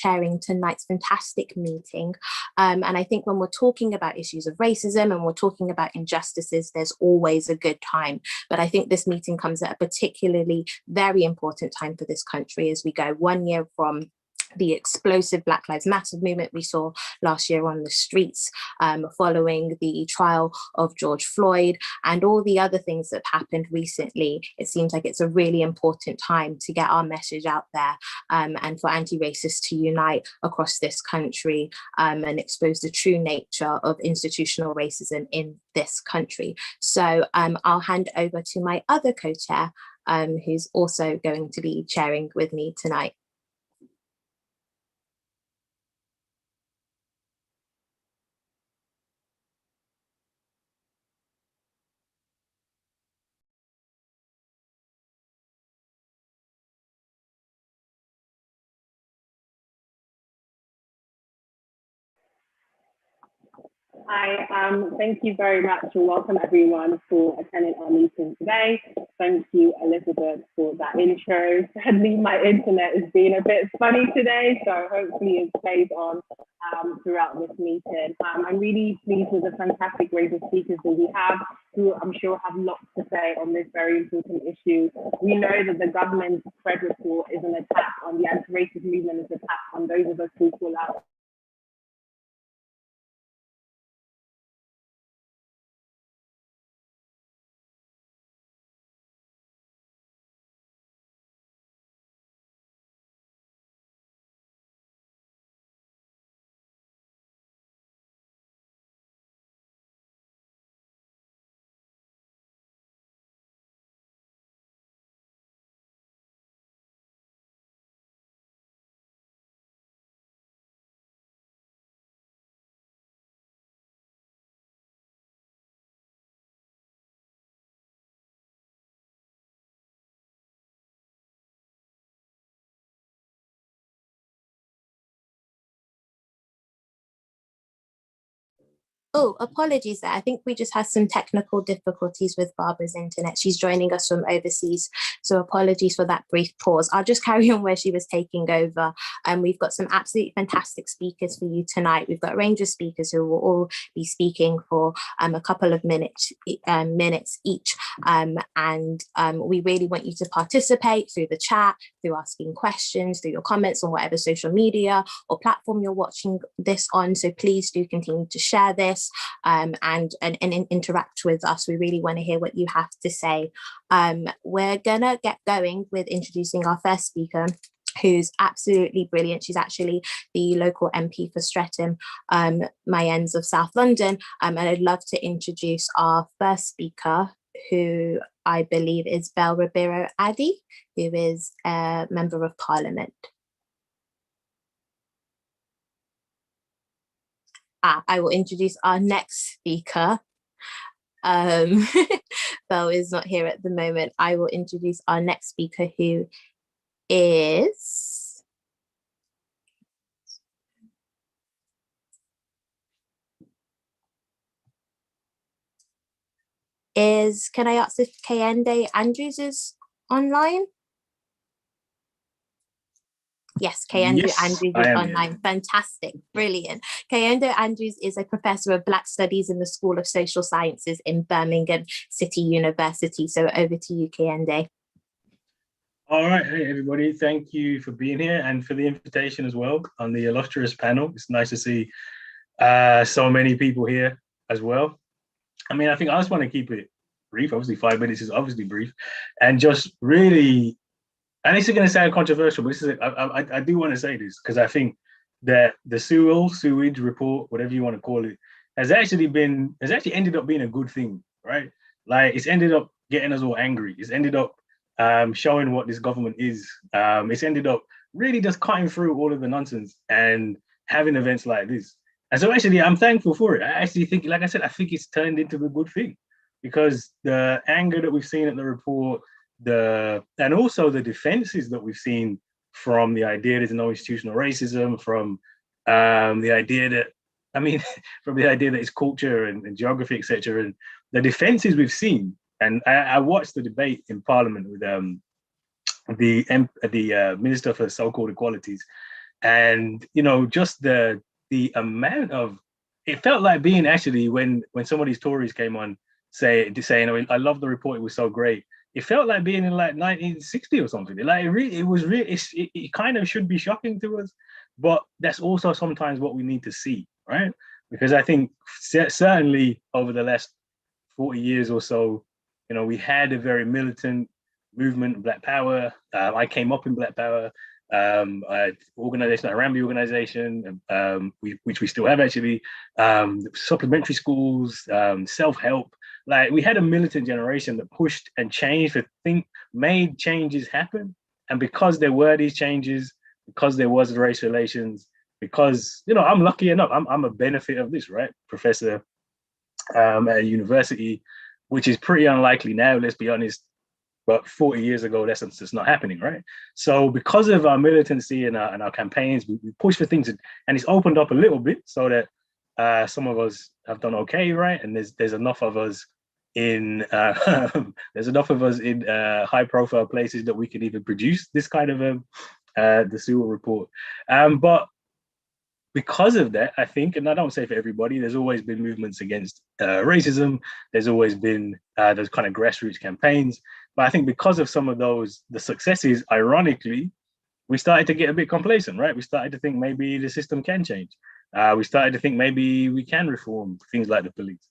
chairing tonight's fantastic meeting. And I think when we're talking about issues of racism and we're talking about injustices, there's always a good time. But I think this meeting comes at a particularly very important time for this country as we go 1 year from the explosive Black Lives Matter movement we saw last year on the streets, following the trial of George Floyd and all the other things that happened recently. It seems like it's a really important time to get our message out there, and for anti-racists to unite across this country, and expose the true nature of institutional racism in this country. So I'll hand over to my other co-chair, who's also going to be chairing with me tonight. Hi, thank you very much and welcome everyone for attending our meeting today. Thank you, Elizabeth, for that intro. Sadly, my internet is being a bit funny today, so hopefully it stays on throughout this meeting. I'm really pleased with the fantastic range of speakers that we have, who I'm sure have lots to say on this very important issue. We know that the government's CRED report is an attack on the anti-racist movement, is an attack on those of us who call out Oh, apologies there. I think we just had some technical difficulties with Barbara's internet. She's joining us from overseas, so apologies for that brief pause. I'll just carry on where she was taking over. We've got some absolutely fantastic speakers for you tonight. We've got a range of speakers who will all be speaking for a couple of minutes each. We really want you to participate through the chat, through asking questions, through your comments on whatever social media or platform you're watching this on. So please do continue to share this and interact with us. We really want to hear what you have to say. We're gonna get going with introducing our first speaker, who's absolutely brilliant. She's actually the local MP for Streatham, my ends of South London. And I'd love to introduce our first speaker, who I believe is Belle Ribeiro-Addy, who is a Member of Parliament. I will introduce our next speaker. Belle is not here at the moment. I will introduce our next speaker, who is can I ask if Kehinde Andrews is online? Yes, Kehinde Andrews is online. Fantastic, brilliant. Kehinde Andrews is a professor of Black Studies in the School of Social Sciences in Birmingham City University. So over to you, Kehinde. All right, hey everybody, thank you for being here and for the invitation as well on the illustrious panel. It's nice to see so many people here as well. I mean, I think I just want to keep it brief. Obviously 5 minutes is obviously brief, and just really, and this is going to sound controversial, but this is I do want to say this because I think that the sewage report, whatever you want to call it, has actually ended up being a good thing, right? Like, it's ended up getting us all angry. It's ended up showing what this government is. It's ended up really just cutting through all of the nonsense and having events like this. And so actually, I'm thankful for it. I actually think, like I said, I think it's turned into a good thing, because the anger that we've seen at the report, and also the defenses that we've seen from the idea there's no institutional racism, from the idea that, from the idea that it's culture and geography, etc. And the defenses we've seen, and I watched the debate in Parliament with the Minister for So-called Equalities, And, you know, just the amount of, it felt like being actually, when some of these Tories came on saying, oh, I love the report, it was so great. It felt like being in like 1960 or something. Like it kind of should be shocking to us, but that's also sometimes what we need to see, right? Because I think certainly over the last 40 years or so, you know, we had a very militant movement, Black Power. I came up in Black Power. Organization, Arambi organization, which we still have actually, supplementary schools, self-help. Like, we had a militant generation that pushed and changed, made changes happen. And because there were these changes, because there was race relations, because, you know, I'm lucky enough, I'm a benefit of this, right? Professor at a university, which is pretty unlikely now, let's be honest. But 40 years ago, that's just not happening, right? So because of our militancy and our campaigns, we push for things, and it's opened up a little bit so that some of us have done okay, right? And there's enough of us in high-profile places that we can even produce this kind of the Sewell report. But because of that, I think, and I don't say for everybody, there's always been movements against racism. There's always been those kind of grassroots campaigns. But I think because of some of the successes, ironically, we started to get a bit complacent, right? We started to think maybe the system can change. We started to think maybe we can reform things like the police.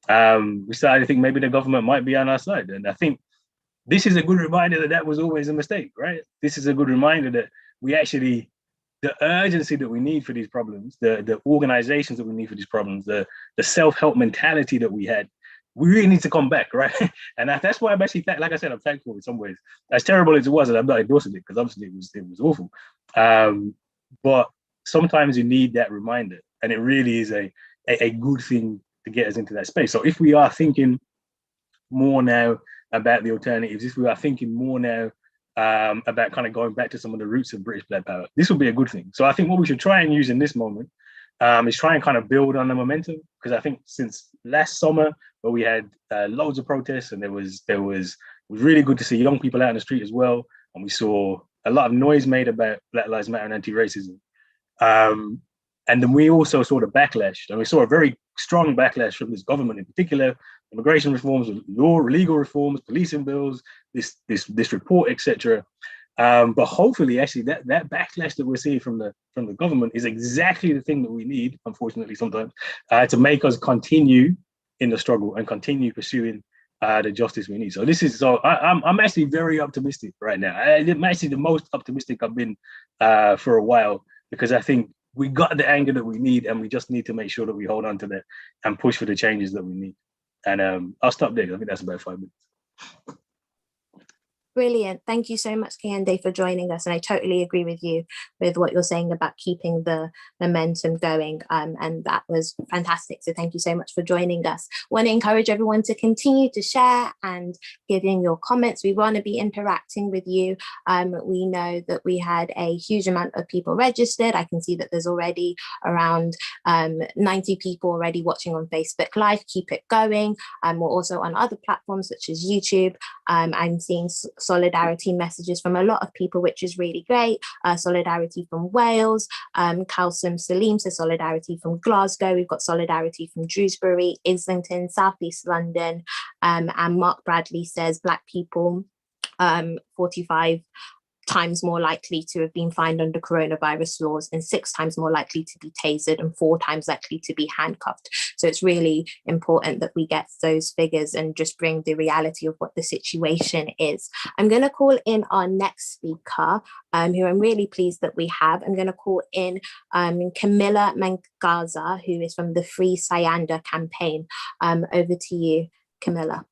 We started to think maybe the government might be on our side. And I think this is a good reminder that was always a mistake, right? This is a good reminder that we actually, the urgency that we need for these problems, the organizations that we need for these problems, the self-help mentality that we had, we really need to come back, right? And that's why I'm actually, like I said, I'm thankful in some ways. As terrible as it was, and I'm not endorsing it, because obviously it was awful. But sometimes you need that reminder, and it really is a good thing to get us into that space. So if we are thinking more now about the alternatives, if we are thinking more now about kind of going back to some of the roots of British Black Power, this will be a good thing. So I think what we should try and use in this moment is try and kind of build on the momentum, because I think since last summer, where we had loads of protests, and it was really good to see young people out in the street as well, and we saw a lot of noise made about Black Lives Matter and anti-racism. And then we also saw the backlash, and we saw a very strong backlash from this government in particular: immigration reforms, legal reforms, policing bills, this report, etc. But hopefully, actually, that backlash that we're seeing from the government is exactly the thing that we need, unfortunately, sometimes, to make us continue in the struggle and continue pursuing the justice we need. So I'm actually very optimistic right now. I'm actually the most optimistic I've been for a while, because I think we got the anger that we need, and we just need to make sure that we hold on to that and push for the changes that we need. And I'll stop there. I think that's about 5 minutes. Brilliant. Thank you so much, Kehinde, for joining us. And I totally agree with you with what you're saying about keeping the momentum going. And that was fantastic. So thank you so much for joining us. I want to encourage everyone to continue to share and give in your comments. We want to be interacting with you. We know that we had a huge amount of people registered. I can see that there's already around 90 people already watching on Facebook Live. Keep it going. We're also on other platforms such as YouTube. I'm seeing solidarity messages from a lot of people, which is really great. Solidarity from Wales, Kalsum Salim says solidarity from Glasgow. We've got solidarity from Dewsbury, Islington, South East London, and Mark Bradley says Black people 45 times more likely to have been fined under coronavirus laws, and 6 times more likely to be tasered, and 4 times likely to be handcuffed. So it's really important that we get those figures and just bring the reality of what the situation is. I'm going to call in our next speaker, who I'm really pleased that we have. I'm going to call in Siyanda Mngaza, who is from the Free Siyanda campaign. Over to you, Camilla.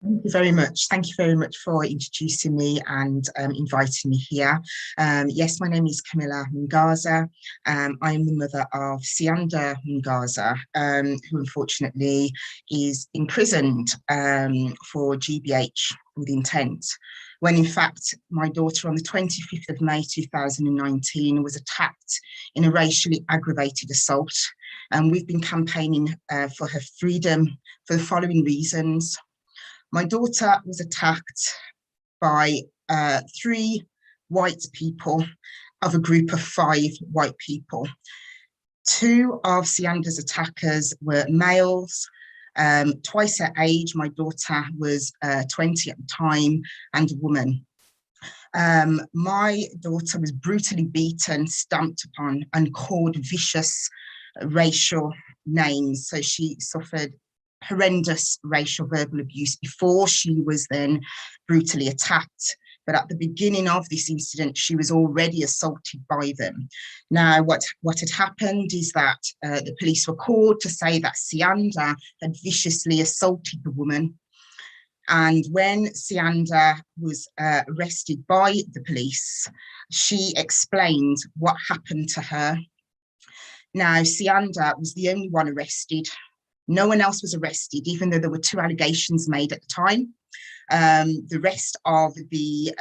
Thank you very much. Thank you very much for introducing me and inviting me here. Yes, my name is Kehinde Andrews. I am the mother of Siyanda Mngaza, who unfortunately is imprisoned for GBH with intent, when in fact my daughter on the 25th of May 2019 was attacked in a racially aggravated assault. And we've been campaigning for her freedom for the following reasons. My daughter was attacked by 3 white people of a group of 5 white people. 2 of Siyanda's attackers were males, twice her age. My daughter was 20 at the time, and a woman. My daughter was brutally beaten, stamped upon, and called vicious racial names. So she suffered horrendous racial verbal abuse before she was then brutally attacked. But at the beginning of this incident, she was already assaulted by them. Now, what had happened is that the police were called to say that Siyanda had viciously assaulted the woman. And when Siyanda was arrested by the police, she explained what happened to her. Now, Siyanda was the only one arrested. No one else was arrested, even though there were 2 allegations made at the time. The rest of the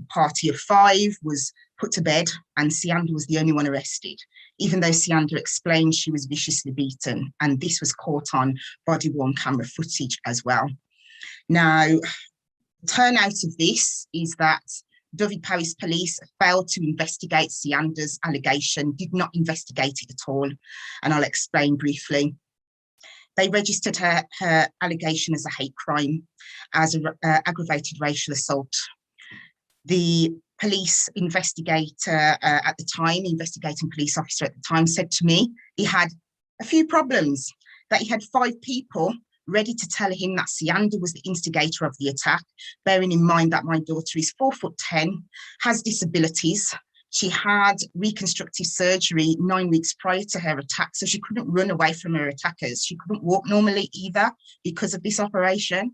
party of 5 was put to bed, and Siyanda was the only one arrested, even though Siyanda explained she was viciously beaten, and this was caught on body-worn camera footage as well. Now, the turnout of this is that Dovey Parish Police failed to investigate Siyanda's allegation, did not investigate it at all, and I'll explain briefly. They registered her allegation as a hate crime, as an aggravated racial assault. The police investigator at the time, investigating police officer at the time, said to me he had a few problems, that he had 5 people ready to tell him that Siyanda was the instigator of the attack, bearing in mind that my daughter is 4'10", has disabilities. She had reconstructive surgery 9 weeks prior to her attack, so she couldn't run away from her attackers. She couldn't walk normally either because of this operation.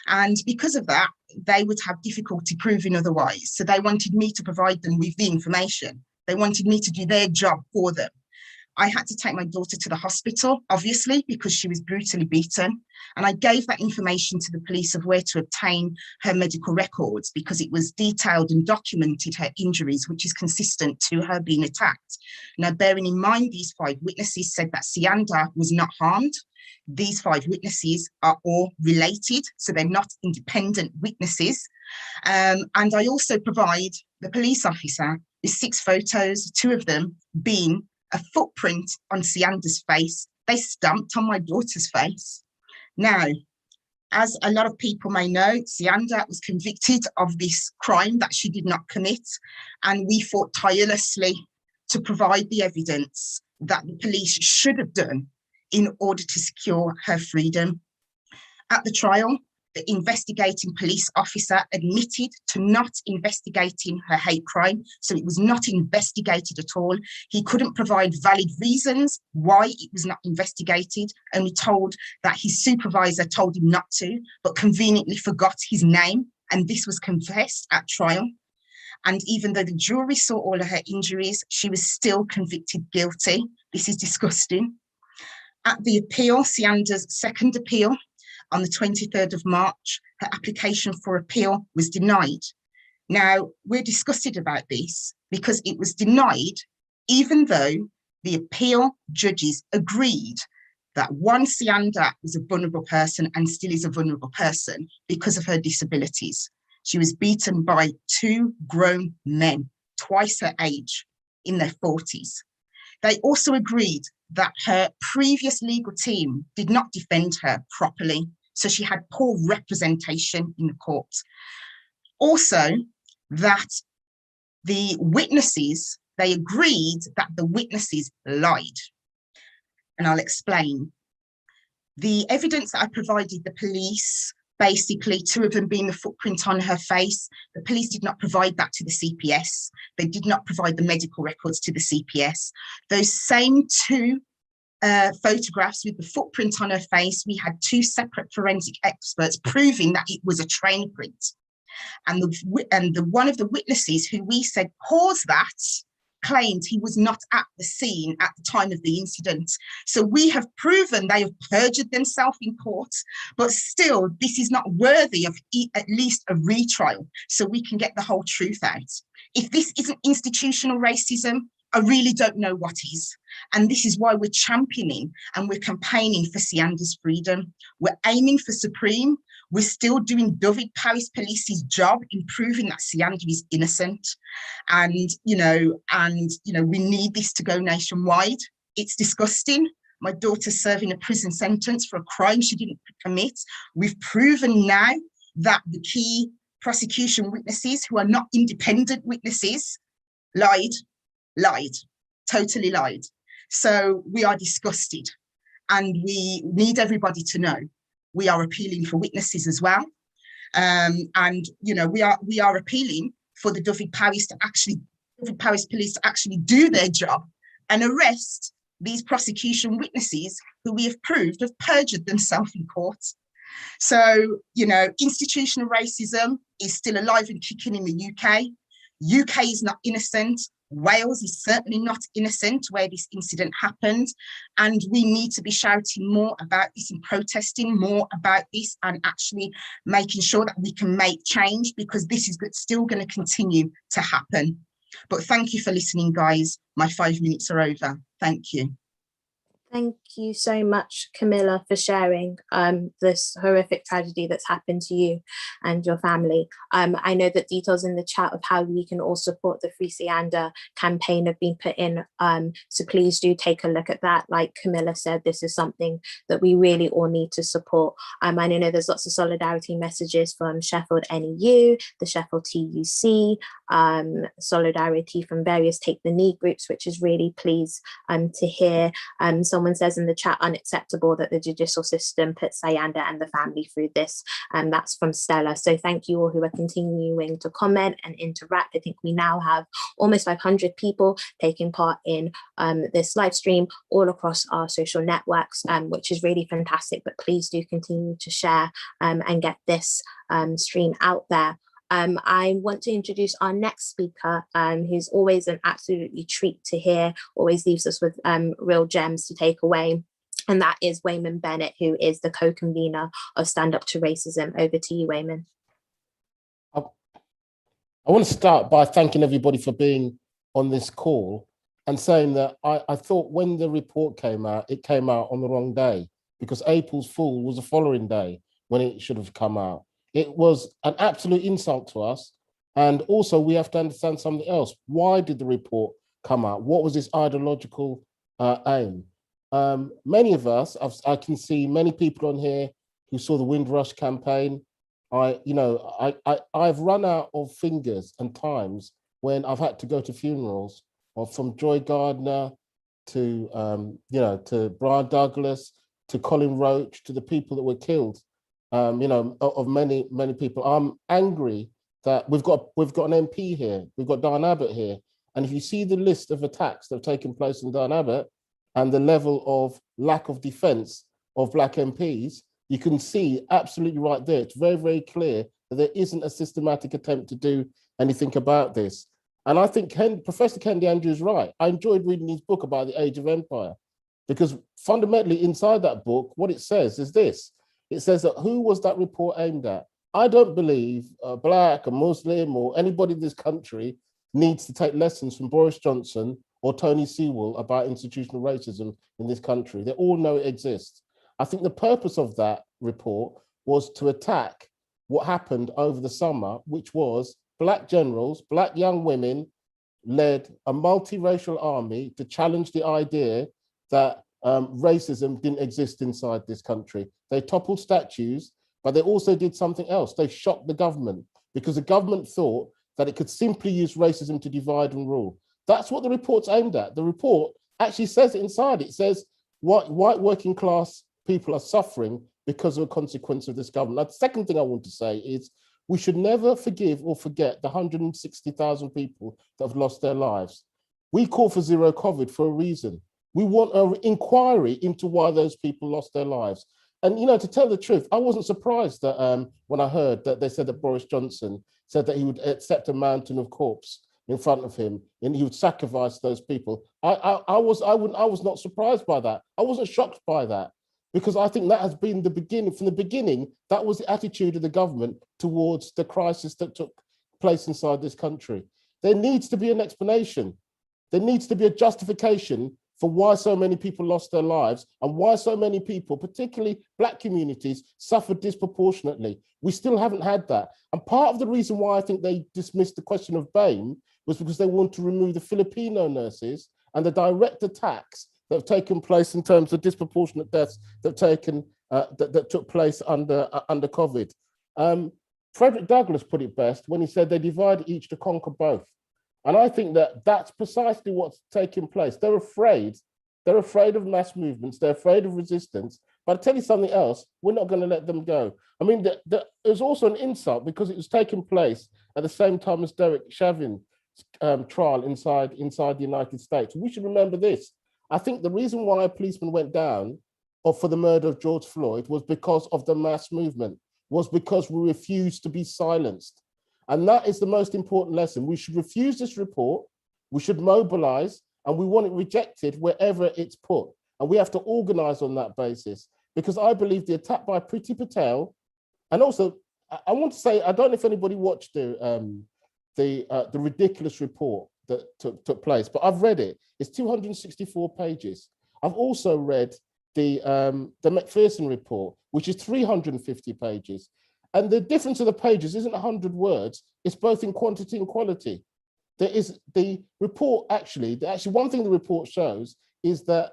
And because of that, they would have difficulty proving otherwise. So they wanted me to provide them with the information. They wanted me to do their job for them. I had to take my daughter to the hospital, obviously, because she was brutally beaten. And I gave that information to the police of where to obtain her medical records, because it was detailed and documented her injuries, which is consistent to her being attacked. Now, bearing in mind, these 5 witnesses said that Siyanda was not harmed. These 5 witnesses are all related, so they're not independent witnesses. And I also provide the police officer with 6 photos, 2 of them being a footprint on Siyanda's face. They stamped on my daughter's face. Now, as a lot of people may know, Siyanda was convicted of this crime that she did not commit, and we fought tirelessly to provide the evidence that the police should have done in order to secure her freedom. At the trial, the investigating police officer admitted to not investigating her hate crime, so it was not investigated at all. He couldn't provide valid reasons why it was not investigated, and we told that his supervisor told him not to, but conveniently forgot his name, and this was confessed at trial. And even though the jury saw all of her injuries, she was still convicted guilty. This is disgusting. At the appeal, Siyanda's second appeal, on the 23rd of March, her application for appeal was denied. Now, we're disgusted about this because it was denied even though the appeal judges agreed that one, Siyanda was a vulnerable person and still is a vulnerable person because of her disabilities. She was beaten by 2 grown men, twice her age, in their 40s. They also agreed that her previous legal team did not defend her properly, so she had poor representation in the court. Also, that the witnesses, they agreed that the witnesses lied. And I'll explain. The evidence that I provided the police, basically 2 of them being the footprint on her face, the police did not provide that to the CPS. They did not provide the medical records to the CPS. Those same 2 photographs with the footprint on her face, we had 2 separate forensic experts proving that it was a train print. And one of the witnesses who we said caused that claimed he was not at the scene at the time of the incident. So we have proven they have perjured themselves in court, but still this is not worthy of at least a retrial so we can get the whole truth out. If this isn't institutional racism, I really don't know what is. And this is why we're championing and we're campaigning for Siyanda's freedom. We're aiming for supreme. We're still doing David Paris Police's job in proving that Siyanda is innocent. And, we need this to go nationwide. It's disgusting. My daughter's serving a prison sentence for a crime she didn't commit. We've proven now that the key prosecution witnesses, who are not independent witnesses, lied, totally lied. So we are disgusted, and we need everybody to know we are appealing for witnesses as well. We are appealing for the David Paris police to actually do their job and arrest these prosecution witnesses who we have proved have perjured themselves in court. So, institutional racism is still alive and kicking in the UK. UK is not innocent. Wales is certainly not innocent where this incident happened. And we need to be shouting more about this and protesting more about this and actually making sure that we can make change, because this is still going to continue to happen. But thank you for listening, guys. My 5 minutes are over. Thank you. Thank you so much, Camilla, for sharing this horrific tragedy that's happened to you and your family. I know that details in the chat of how we can all support the Free Siyanda campaign have been put in, so please do take a look at that. Like Camilla said, this is something that we really all need to support. I know there's lots of solidarity messages from Sheffield NEU, the Sheffield TUC, solidarity from various Take the Knee groups, which is really pleased to hear. Someone says in the chat, unacceptable that the judicial system put Siyanda and the family through this, and that's from Stella. So thank you all who are continuing to comment and interact. I think we now have almost 500 people taking part in this live stream all across our social networks, which is really fantastic, but please do continue to share and get this stream out there. I want to introduce our next speaker, who's always an absolutely treat to hear, always leaves us with real gems to take away. And that is Weyman Bennett, who is the co-convener of Stand Up to Racism. Over to you, Weyman. I want to start by thanking everybody for being on this call and saying that I thought when the report came out, it came out on the wrong day, because April's Fool was the following day when it should have come out. It was an absolute insult to us. And also we have to understand something else. Why did the report come out? What was its ideological aim? Many of us, I can see many people on here who saw the Windrush campaign. I've run out of fingers and times when I've had to go to funerals, or from Joy Gardner to Brian Douglas, to Colin Roach, to the people that were killed. Of many people. I'm angry that we've got an MP here, we've got Diane Abbott here, and if you see the list of attacks that have taken place in Diane Abbott and the level of lack of defence of Black MPs, you can see absolutely right there. It's very, very clear that there isn't a systematic attempt to do anything about this. And I think Professor Kehinde Andrews is right. I enjoyed reading his book about the Age of Empire, because fundamentally inside that book, what it says is this. It says that who was that report aimed at? I don't believe a Black, a Muslim, or anybody in this country needs to take lessons from Boris Johnson or Tony Sewell about institutional racism in this country. They all know it exists. I think the purpose of that report was to attack what happened over the summer, which was Black generals, Black young women led a multiracial army to challenge the idea that racism didn't exist inside this country. They toppled statues, but they also did something else. They shocked the government, because the government thought that it could simply use racism to divide and rule. That's what the report's aimed at. The report actually says it inside. It says white working class people are suffering because of a consequence of this government. Now, the second thing I want to say is we should never forgive or forget the 160,000 people that have lost their lives. We call for zero COVID for a reason. We want an inquiry into why those people lost their lives. And, to tell the truth, I wasn't surprised that when I heard that they said that Boris Johnson said that he would accept a mountain of corpse in front of him and he would sacrifice those people. I was not surprised by that. I wasn't shocked by that, because I think that has been the beginning. From the beginning, that was the attitude of the government towards the crisis that took place inside this country. There needs to be an explanation. There needs to be a justification for why so many people lost their lives and why so many people, particularly Black communities, suffered disproportionately. We still haven't had that. And part of the reason why I think they dismissed the question of BAME was because they want to remove the Filipino nurses and the direct attacks that have taken place in terms of disproportionate deaths that took place under COVID. Frederick Douglass put it best when he said they divide each to conquer both. And I think that that's precisely what's taking place. They're afraid of mass movements, they're afraid of resistance, but I'll tell you something else, we're not going to let them go. I mean, there's also an insult because it was taking place at the same time as Derek Chauvin's trial inside the United States. We should remember this. I think the reason why a policeman went down for the murder of George Floyd was because of the mass movement, was because we refused to be silenced. And that is the most important lesson. We should refuse this report, we should mobilize, and we want it rejected wherever it's put. And we have to organize on that basis, because I believe the attack by Priti Patel, and also, I want to say, I don't know if anybody watched the ridiculous report that took place, but I've read it. It's 264 pages. I've also read the McPherson report, which is 350 pages. And the difference of the pages isn't 100 words, it's both in quantity and quality. There is the report, actually one thing the report shows is that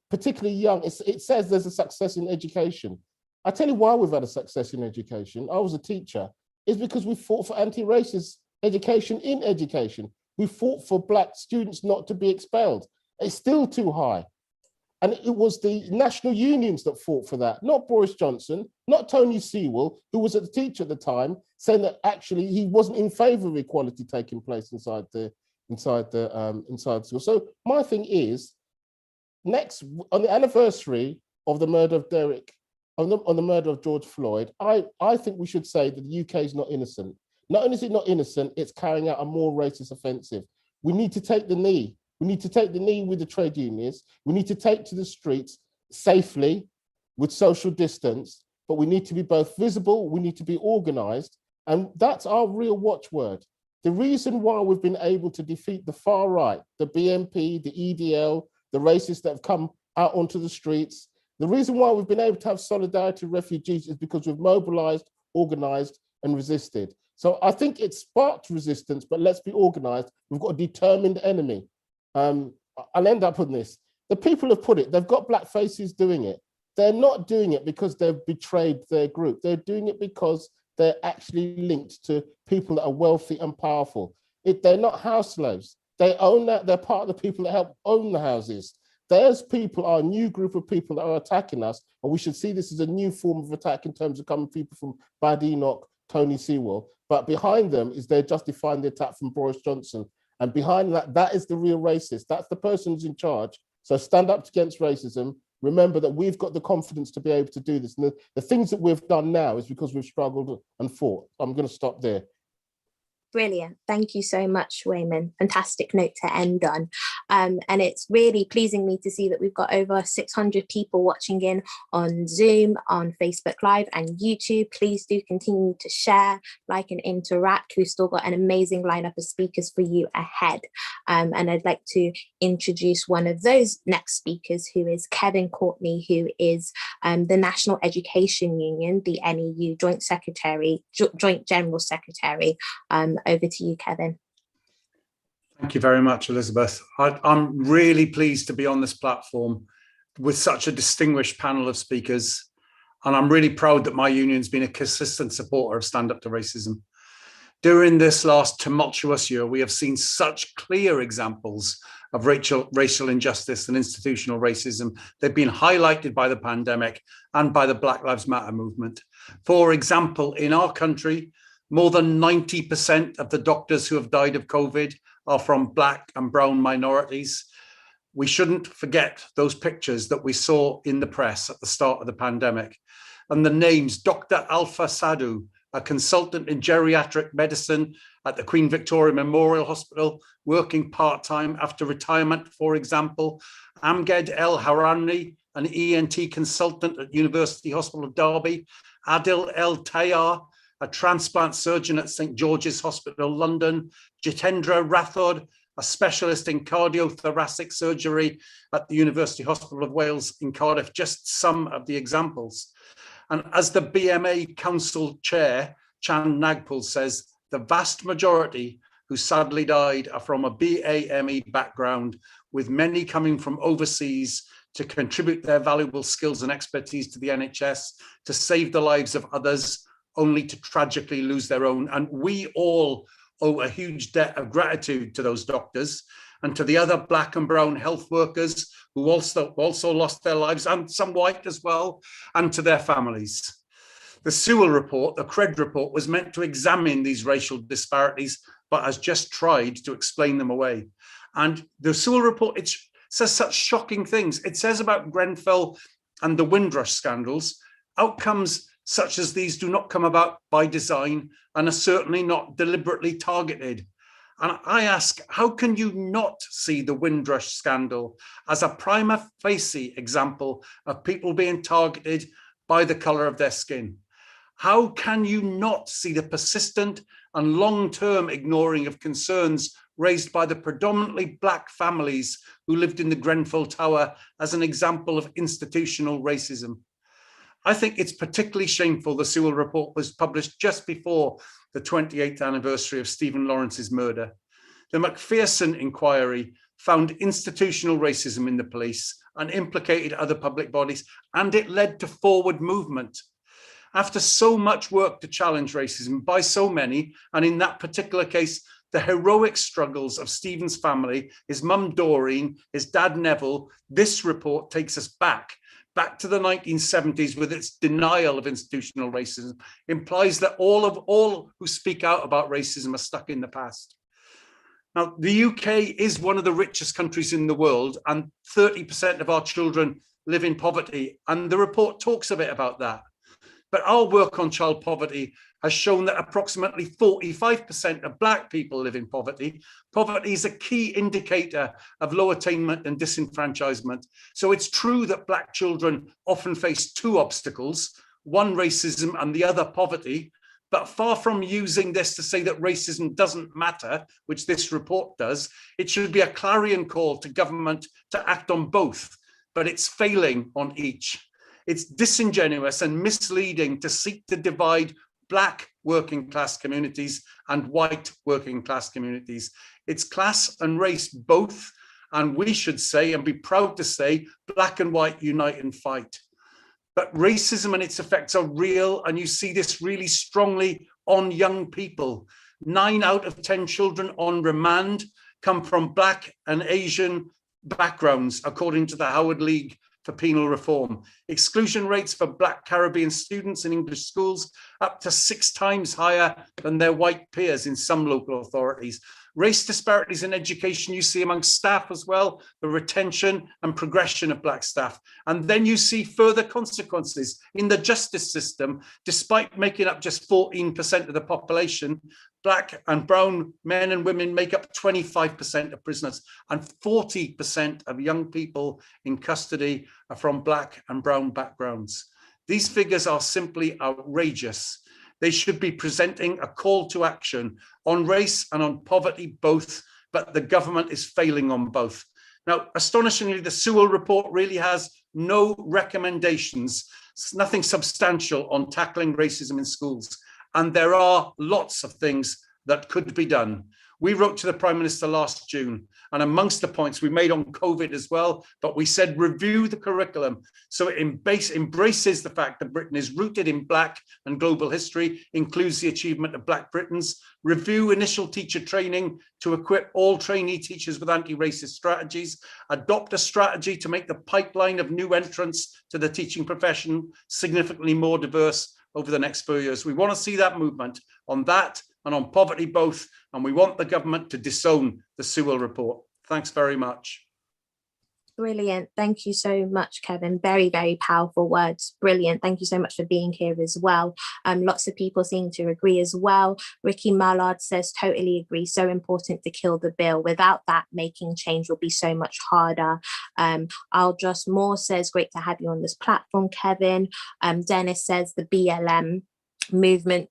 particularly young, it says there's a success in education. I tell you why we've had a success in education. I was a teacher. It's because we fought for anti-racist education in education. We fought for Black students not to be expelled. It's still too high. And it was the national unions that fought for that, not Boris Johnson, not Tony Sewell, who was a teacher at the time, saying that actually he wasn't in favor of equality taking place inside school. So my thing is, next, on the anniversary of the murder of on the murder of George Floyd, I think we should say that the UK is not innocent. Not only is it not innocent, it's carrying out a more racist offensive. We need to take the knee. We need to take the knee with the trade unions. We need to take to the streets safely with social distance, but we need to be both visible, we need to be organized, and that's our real watchword. The reason why we've been able to defeat the far right, the BNP, the EDL, the racists that have come out onto the streets, the reason why we've been able to have solidarity with refugees is because we've mobilized, organized, and resisted. So I think it sparked resistance, but let's be organized. We've got a determined enemy. I'll end up on this. The people have put it, they've got Black faces doing it. They're not doing it because they've betrayed their group. They're doing it because they're actually linked to people that are wealthy and powerful. They're not house slaves. They own that. They're part of the people that help own the houses. Those people are a new group of people that are attacking us, and we should see this as a new form of attack in terms of coming people from Bad Enoch, Tony Sewell. But behind them is they're justifying the attack from Boris Johnson. And behind that, that is the real racist. That's the person who's in charge. So stand up against racism. Remember that we've got the confidence to be able to do this. And the things that we've done now is because we've struggled and fought. I'm going to stop there. Brilliant. Thank you so much, Weyman. Fantastic note to end on. And it's really pleasing me to see that we've got over 600 people watching in on Zoom, on Facebook Live and YouTube. Please do continue to share, like, and interact. We've still got an amazing lineup of speakers for you ahead. And I'd like to introduce one of those next speakers, who is Kevin Courtney, who is the National Education Union, the NEU Joint General Secretary. Over to you, Kevin. Thank you very much, Elizabeth. I'm really pleased to be on this platform with such a distinguished panel of speakers. And I'm really proud that my union's been a consistent supporter of Stand Up to Racism. During this last tumultuous year, we have seen such clear examples of racial injustice and institutional racism. They've been highlighted by the pandemic and by the Black Lives Matter movement. For example, in our country, more than 90% of the doctors who have died of COVID are from Black and brown minorities. We shouldn't forget those pictures that we saw in the press at the start of the pandemic. And the names, Dr. Alpha Sadhu, a consultant in geriatric medicine at the Queen Victoria Memorial Hospital, working part-time after retirement, for example. Amged El Harani, an ENT consultant at University Hospital of Derby. Adil El Tayar, a transplant surgeon at St. George's Hospital, London. Jitendra Rathod, a specialist in cardiothoracic surgery at the University Hospital of Wales in Cardiff, just some of the examples. And as the BMA Council Chair, Chan Nagpal, says, the vast majority who sadly died are from a BAME background, with many coming from overseas to contribute their valuable skills and expertise to the NHS, to save the lives of others, only to tragically lose their own. And we all owe a huge debt of gratitude to those doctors and to the other Black and brown health workers who also lost their lives, and some white as well, and to their families. The Sewell report, the CRED report, was meant to examine these racial disparities, but has just tried to explain them away. And the Sewell report, it says such shocking things. It says about Grenfell and the Windrush scandals, outcomes such as these do not come about by design and are certainly not deliberately targeted. And I ask, how can you not see the Windrush scandal as a prima facie example of people being targeted by the colour of their skin? How can you not see the persistent and long-term ignoring of concerns raised by the predominantly Black families who lived in the Grenfell Tower as an example of institutional racism? I think it's particularly shameful the Sewell report was published just before the 28th anniversary of Stephen Lawrence's murder. The Macpherson inquiry found institutional racism in the police and implicated other public bodies, and it led to forward movement. After so much work to challenge racism by so many, and in that particular case, the heroic struggles of Stephen's family, his mum Doreen, his dad Neville, this report takes us back to the 1970s with its denial of institutional racism, implies that all who speak out about racism are stuck in the past. Now, the UK is one of the richest countries in the world, and 30% of our children live in poverty, and the report talks a bit about that. But our work on child poverty has shown that approximately 45% of Black people live in poverty. Poverty is a key indicator of low attainment and disenfranchisement. So it's true that Black children often face two obstacles, one racism and the other poverty. But far from using this to say that racism doesn't matter, which this report does, it should be a clarion call to government to act on both, but it's failing on each. It's disingenuous and misleading to seek to divide Black working class communities and white working class communities. It's class and race both, and we should say, and be proud to say, Black and white unite and fight. But racism and its effects are real, and you see this really strongly on young people. 9 out of 10 children on remand come from Black and Asian backgrounds, according to the Howard League for Penal Reform. Exclusion rates for Black Caribbean students in English schools up to 6 times higher than their white peers in some local authorities. Race disparities in education you see among staff as well, the retention and progression of Black staff. And then you see further consequences in the justice system. Despite making up just 14% of the population, Black and brown men and women make up 25% of prisoners, and 40% of young people in custody are from Black and brown backgrounds. These figures are simply outrageous. They should be presenting a call to action on race and on poverty both, but the government is failing on both. Now, astonishingly, the Sewell report really has no recommendations, nothing substantial on tackling racism in schools. And there are lots of things that could be done. We wrote to the Prime Minister last June, and amongst the points we made on COVID as well, but we said review the curriculum so it embraces the fact that Britain is rooted in Black and global history, includes the achievement of Black Britons, review initial teacher training to equip all trainee teachers with anti-racist strategies, adopt a strategy to make the pipeline of new entrants to the teaching profession significantly more diverse over the next 4 years. We want to see that movement on that and on poverty both, and we want the government to disown the Sewell report. Thanks very much. Brilliant. Thank you so much, Kevin. Very, very powerful words. Brilliant. Thank you so much for being here as well. Lots of people seem to agree as well. Ricky Mallard says, totally agree. So important to kill the bill. Without that, making change will be so much harder. Al Just Moore says, great to have you on this platform, Kevin. Dennis says the BLM movement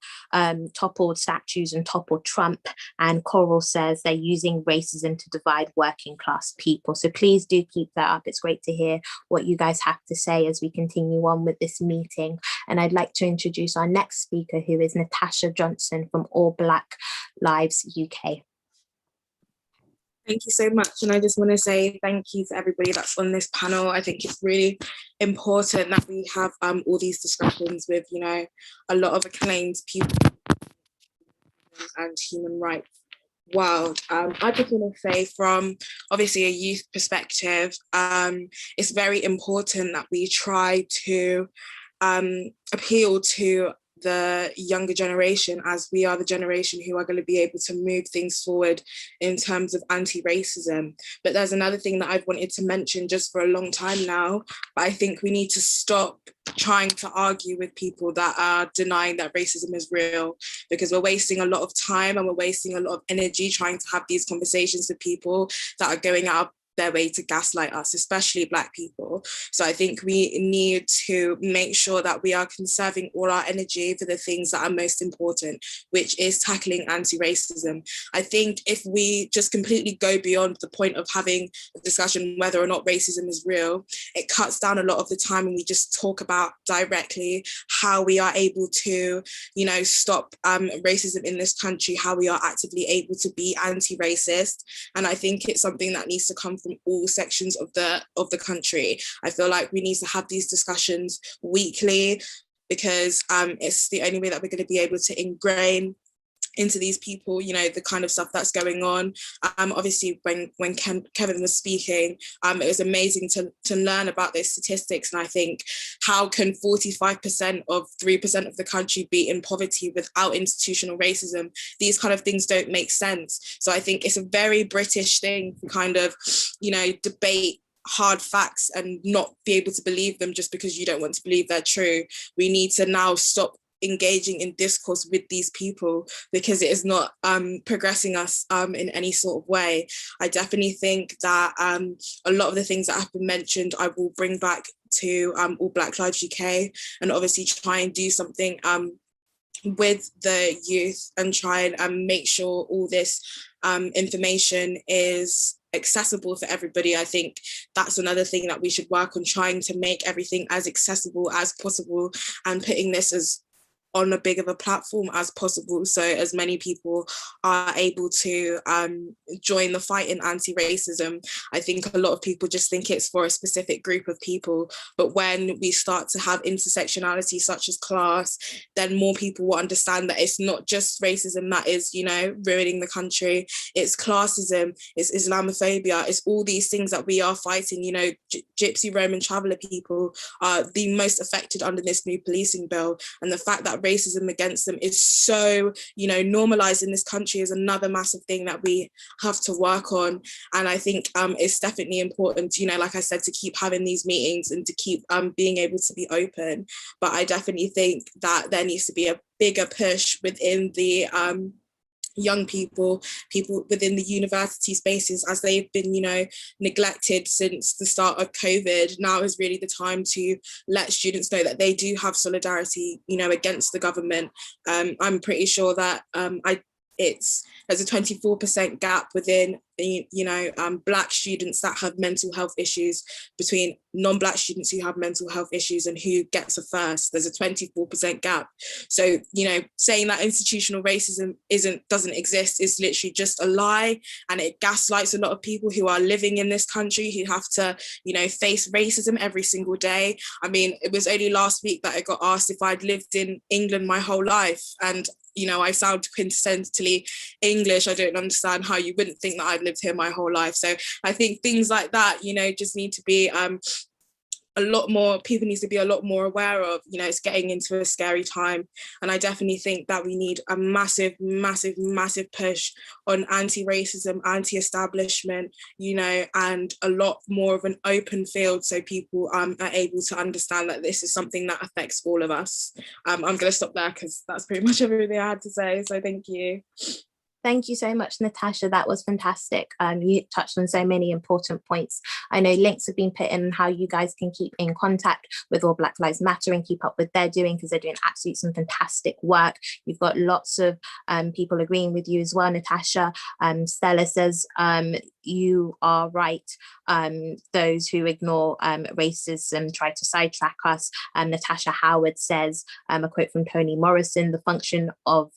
toppled statues and toppled Trump, and Coral says they're using racism to divide working class people. So please do keep that up. It's great to hear what you guys have to say as we continue on with this meeting. And I'd like to introduce our next speaker, who is Natasha Johnson from All Black Lives UK. Thank you so much. And I just want to say thank you to everybody that's on this panel. I think it's really important that we have all these discussions with, you know, a lot of acclaimed people and human rights world. I just want to say, from obviously a youth perspective, it's very important that we try to appeal to the younger generation, as we are the generation who are going to be able to move things forward in terms of anti-racism. But there's another thing that I've wanted to mention just for a long time now, but I think we need to stop trying to argue with people that are denying that racism is real, because we're wasting a lot of time and we're wasting a lot of energy trying to have these conversations with people that are going out their way to gaslight us, especially Black people. So I think we need to make sure that we are conserving all our energy for the things that are most important, which is tackling anti-racism. I think if we just completely go beyond the point of having a discussion whether or not racism is real, it cuts down a lot of the time, and we just talk about directly how we are able to, you know, stop racism in this country, how we are actively able to be anti-racist. And I think it's something that needs to come from all sections of the country. I feel like we need to have these discussions weekly, because it's the only way that we're going to be able to ingrain into these people, you know, the kind of stuff that's going on. Obviously, when Kevin was speaking, it was amazing to learn about those statistics. And I think, how can 45% of 3% of the country be in poverty without institutional racism? These kind of things don't make sense. So I think it's a very British thing to kind of, you know, debate hard facts and not be able to believe them just because you don't want to believe they're true. We need to now stop engaging in discourse with these people, because it is not progressing us in any sort of way. I definitely think that a lot of the things that have been mentioned, I will bring back to All Black Lives UK, and obviously try and do something with the youth and try and make sure all this information is accessible for everybody. I think that's another thing that we should work on, trying to make everything as accessible as possible and putting this as on a big of a platform as possible, so as many people are able to join the fight in anti-racism. I think a lot of people just think it's for a specific group of people, but when we start to have intersectionality such as class, then more people will understand that it's not just racism that is, you know, ruining the country. It's classism, it's Islamophobia, it's all these things that we are fighting. You know, Gypsy, Roman traveller people are the most affected under this new policing bill, and the fact that racism against them is so, you know, normalized in this country is another massive thing that we have to work on. And I think it's definitely important, you know, like I said, to keep having these meetings and to keep being able to be open. But I definitely think that there needs to be a bigger push within the young people within the university spaces, as they've been, you know, neglected since the start of COVID. Now is really the time to let students know that they do have solidarity, you know, against the government. I'm pretty sure that there's a 24% gap within, you know, Black students that have mental health issues between non-Black students who have mental health issues and who gets a first. There's a 24% gap. So, you know, saying that institutional racism doesn't exist is literally just a lie, and it gaslights a lot of people who are living in this country, who have to, you know, face racism every single day. I mean, it was only last week that I got asked if I'd lived in England my whole life, and you know, I sound quintessentially English. I don't understand how you wouldn't think that I'd lived here my whole life. So I think things like that, you know, just need to be a lot more, people need to be a lot more aware of. You know, it's getting into a scary time. And I definitely think that we need a massive, massive, massive push on anti-racism, anti-establishment, you know, and a lot more of an open field, so people are able to understand that this is something that affects all of us. I'm going to stop there because that's pretty much everything I had to say. So thank you. Thank you so much, Natasha. That was fantastic. You touched on so many important points. I know links have been put in how you guys can keep in contact with All Black Lives Matter and keep up with their doing, because they're doing absolutely some fantastic work. You've got lots of people agreeing with you as well, Natasha. Stella says, you are right. Those who ignore racism try to sidetrack us. Natasha Howard says, a quote from Toni Morrison, the function of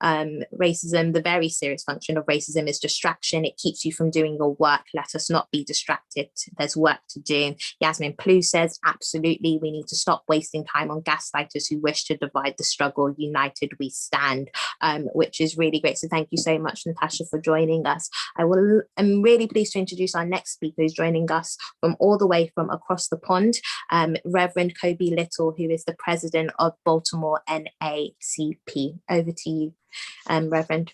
racism, the very serious function of racism is distraction. It keeps you from doing your work. Let us not be distracted. There's work to do. Yasmin Plu says, absolutely, we need to stop wasting time on gaslighters who wish to divide the struggle. United we stand, which is really great. So thank you so much, Natasha, for joining us. I'm really pleased to introduce our next speaker, who's joining us from all the way from across the pond, Rev Kobi LIttle, who is the president of Baltimore NAACP. Over to you, Reverend.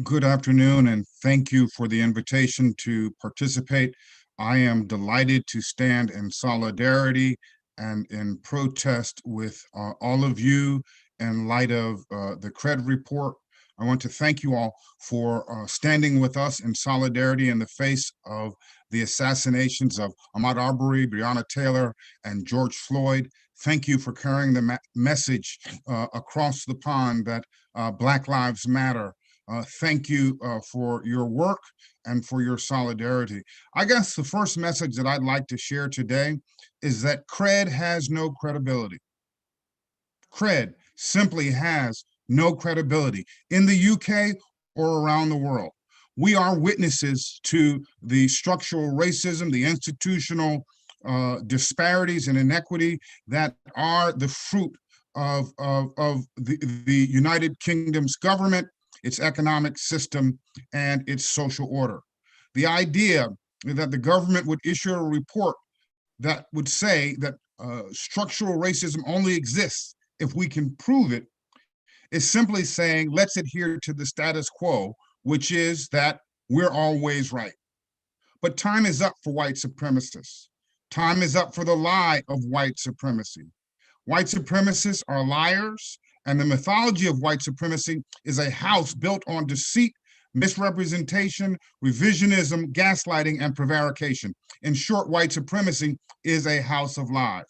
Good afternoon, and thank you for the invitation to participate. I am delighted to stand in solidarity and in protest with all of you in light of the CRED report. I want to thank you all for standing with us in solidarity in the face of the assassinations of Ahmaud Arbery, Breonna Taylor, and George Floyd. Thank you for carrying the message across the pond that Black Lives Matter. Thank you for your work and for your solidarity. I guess the first message that I'd like to share today is that CRED has no credibility. CRED simply has no credibility in the UK or around the world. We are witnesses to the structural racism, the institutional disparities and inequity that are the fruit of the United Kingdom's government, its economic system, and its social order. The idea that the government would issue a report that would say that structural racism only exists if we can prove it is simply saying, let's adhere to the status quo, which is that we're always right. But time is up for white supremacists. Time is up for the lie of white supremacy. White supremacists are liars, and the mythology of white supremacy is a house built on deceit, misrepresentation, revisionism, gaslighting, and prevarication. In short, white supremacy is a house of lies.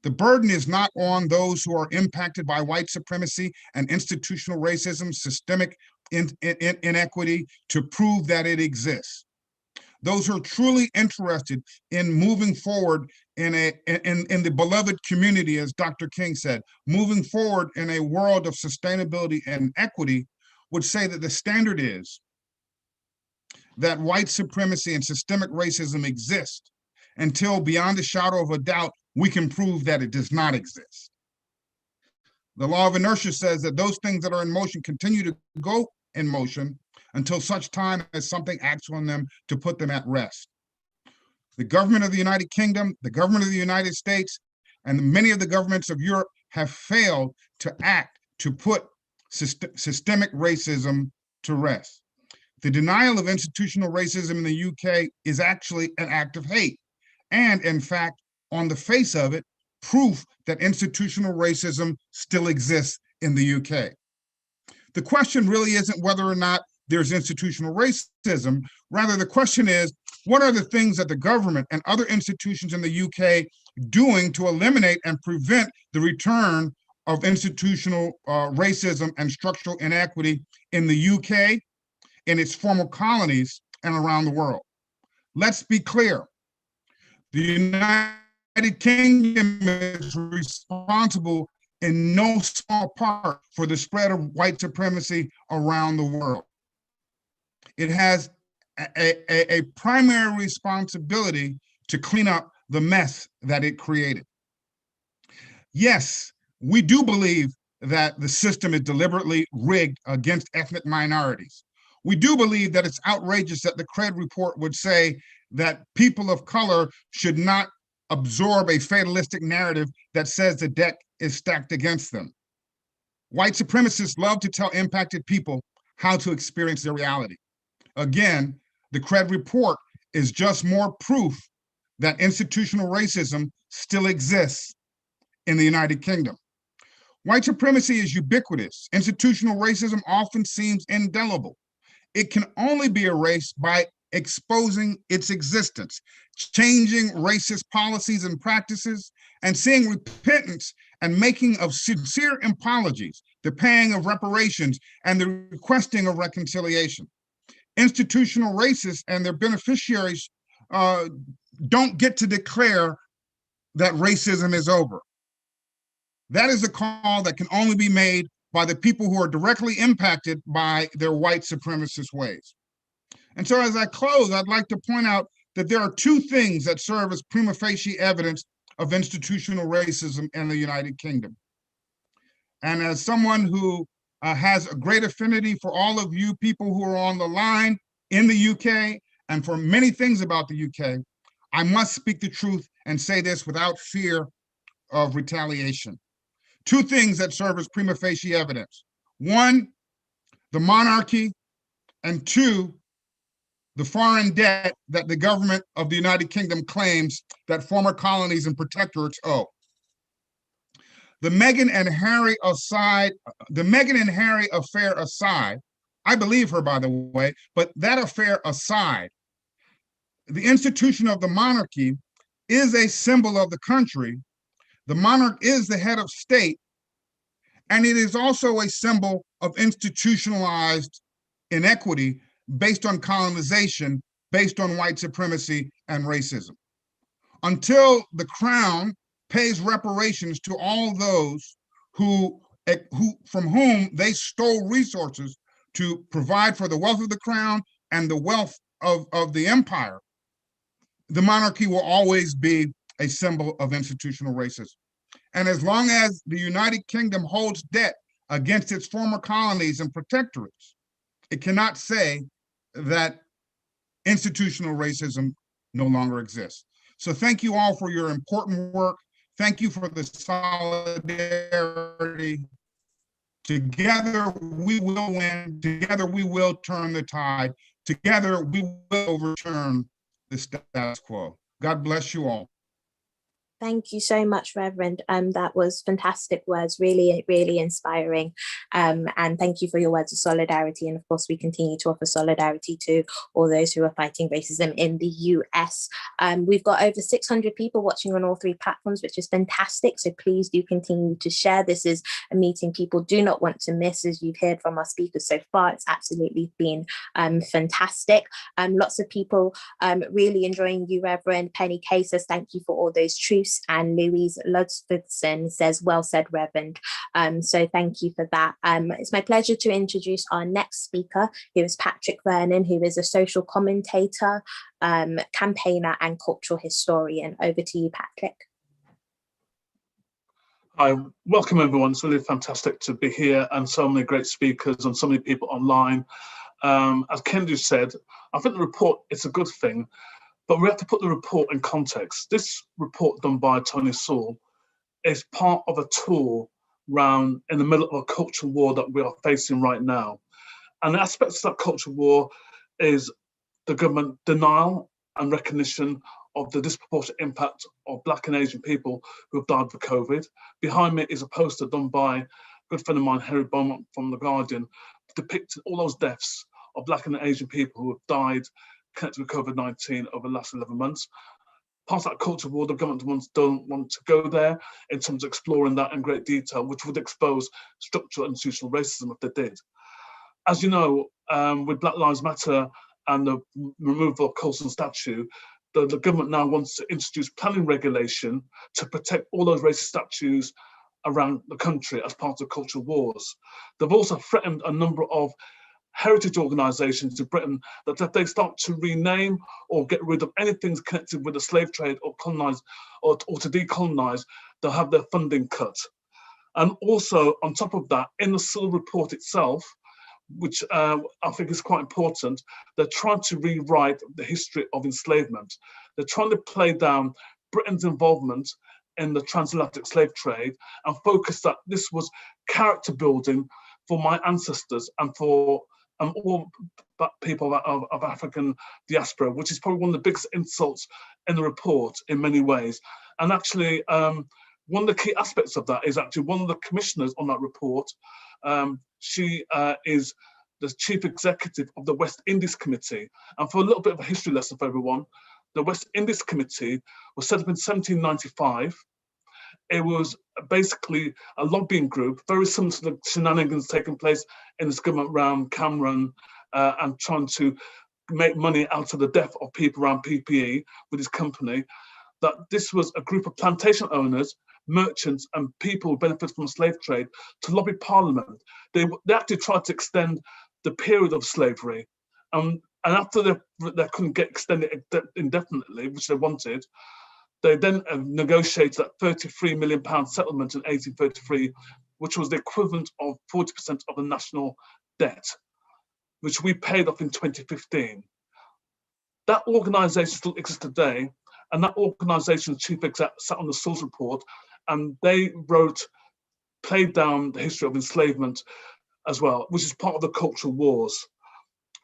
The burden is not on those who are impacted by white supremacy and institutional racism, systemic inequity, to prove that it exists. Those who are truly interested in moving forward in the beloved community, as Dr. King said, moving forward in a world of sustainability and equity, would say that the standard is that white supremacy and systemic racism exist until, beyond a shadow of a doubt, we can prove that it does not exist. The law of inertia says that those things that are in motion continue to go in motion until such time as something acts on them to put them at rest. The government of the United Kingdom, the government of the United States, and many of the governments of Europe have failed to act to put systemic racism to rest. The denial of institutional racism in the UK is actually an act of hate, and in fact, on the face of it, proof that institutional racism still exists in the UK. The question really isn't whether or not there's institutional racism. Rather, the question is, what are the things that the government and other institutions in the UK doing to eliminate and prevent the return of institutional racism and structural inequity in the UK, in its former colonies, and around the world? Let's be clear. The United Kingdom is responsible in no small part for the spread of white supremacy around the world. It has a primary responsibility to clean up the mess that it created. Yes, we do believe that the system is deliberately rigged against ethnic minorities. We do believe that it's outrageous that the CRED report would say that people of color should not absorb a fatalistic narrative that says the deck is stacked against them. White supremacists love to tell impacted people how to experience their reality. Again, the CRED report is just more proof that institutional racism still exists in the United Kingdom. White supremacy is ubiquitous. Institutional racism often seems indelible. It can only be erased by exposing its existence, changing racist policies and practices, and seeing repentance and making of sincere apologies, the paying of reparations, and the requesting of reconciliation. Institutional racists and their beneficiaries don't get to declare that racism is over. That is a call that can only be made by the people who are directly impacted by their white supremacist ways. And so as I close, I'd like to point out that there are two things that serve as prima facie evidence of institutional racism in the United Kingdom. And as someone who has a great affinity for all of you people who are on the line in the UK and for many things about the UK, I must speak the truth and say this without fear of retaliation. Two things that serve as prima facie evidence. One, the monarchy, and two, the foreign debt that the government of the United Kingdom claims that former colonies and protectorates owe. The Meghan and Harry affair aside, I believe her, by the way, but that affair aside, the institution of the monarchy is a symbol of the country. The monarch is the head of state, and it is also a symbol of institutionalized inequity based on colonization, based on white supremacy and racism. Until the crown pays reparations to all those from whom they stole resources to provide for the wealth of the crown and the wealth of the empire, the monarchy will always be a symbol of institutional racism. And as long as the United Kingdom holds debt against its former colonies and protectorates, it cannot say that institutional racism no longer exists. So thank you all for your important work. Thank you for the solidarity. Together we will win. Together we will turn the tide. Together we will overturn the status quo. God bless you all. Thank you so much, Reverend. That was fantastic words, really, really inspiring. And thank you for your words of solidarity. And of course, we continue to offer solidarity to all those who are fighting racism in the US. We've got over 600 people watching on all three platforms, which is fantastic. So please do continue to share. This is a meeting people do not want to miss, as you've heard from our speakers so far. It's absolutely been fantastic. Lots of people really enjoying you, Reverend. Penny Kay says, thank you for all those truths. And Louise Ludsfordson says, well said, Reverend. So thank you for that. It's my pleasure to introduce our next speaker, who is Patrick Vernon, who is a social commentator, campaigner, and cultural historian. Over to you, Patrick. Hi, welcome everyone. It's really fantastic to be here, and so many great speakers and so many people online. As Kehinde said, I think the report is a good thing, but we have to put the report in context. This report done by Tony Sewell is part of a tour round in the middle of a cultural war that we are facing right now. And the aspects of that cultural war is the government denial and recognition of the disproportionate impact of Black and Asian people who have died for COVID. Behind me is a poster done by a good friend of mine, Harry Beaumont from The Guardian, depicting all those deaths of Black and Asian people who have died connected with COVID-19 over the last 11 months. Part of that culture war, the government don't want to go there in terms of exploring that in great detail, which would expose structural and institutional racism if they did. As you know, with Black Lives Matter and the removal of Colson statue, the government now wants to introduce planning regulation to protect all those racist statues around the country as part of cultural wars. They've also threatened a number of heritage organisations in Britain that if they start to rename or get rid of anything connected with the slave trade or colonise or to decolonise, they'll have their funding cut. And also on top of that, in the Sewell report itself, which I think is quite important, they're trying to rewrite the history of enslavement. They're trying to play down Britain's involvement in the transatlantic slave trade and focus that this was character building for my ancestors and for all people of African diaspora, which is probably one of the biggest insults in the report in many ways. And actually, one of the key aspects of that is actually one of the commissioners on that report. She is the chief executive of the West Indies Committee. And for a little bit of a history lesson for everyone, the West Indies Committee was set up in 1795. It was basically a lobbying group, very similar to the shenanigans taking place in this government around Cameron and trying to make money out of the death of people around PPE with his company, that this was a group of plantation owners, merchants and people who benefited from the slave trade to lobby Parliament. They actually tried to extend the period of slavery. And after they couldn't get extended indefinitely, which they wanted, they then negotiated that £33 million settlement in 1833, which was the equivalent of 40% of the national debt, which we paid off in 2015. That organisation still exists today, and that organisation's chief exec sat on the Sulls report, and they played down the history of enslavement as well, which is part of the cultural wars.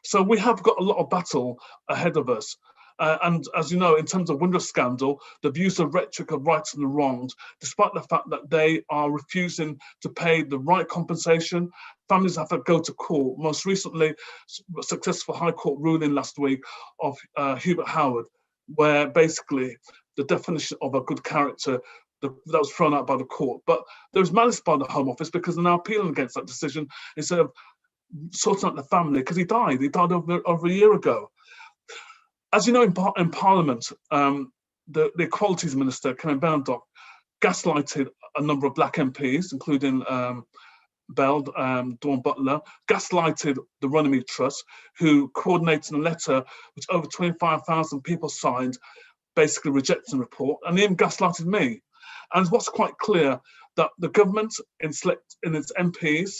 So we have got a lot of battle ahead of us. And as you know, in terms of Windrush scandal, the views of rhetoric of rights and wrongs, despite the fact that they are refusing to pay the right compensation, families have to go to court. Most recently, a successful High Court ruling last week of Hubert Howard, where basically the definition of a good character that was thrown out by the court. But there's malice by the Home Office because they're now appealing against that decision instead of sorting out the family, because he died over a year ago. As you know, in Parliament, the Equalities Minister, Kehinde Andrews, gaslighted a number of Black MPs, including Bell, Dawn Butler, gaslighted the Runnymede Trust, who coordinated a letter which over 25,000 people signed, basically rejecting the report, and even gaslighted me. And what's quite clear, that the government in its MPs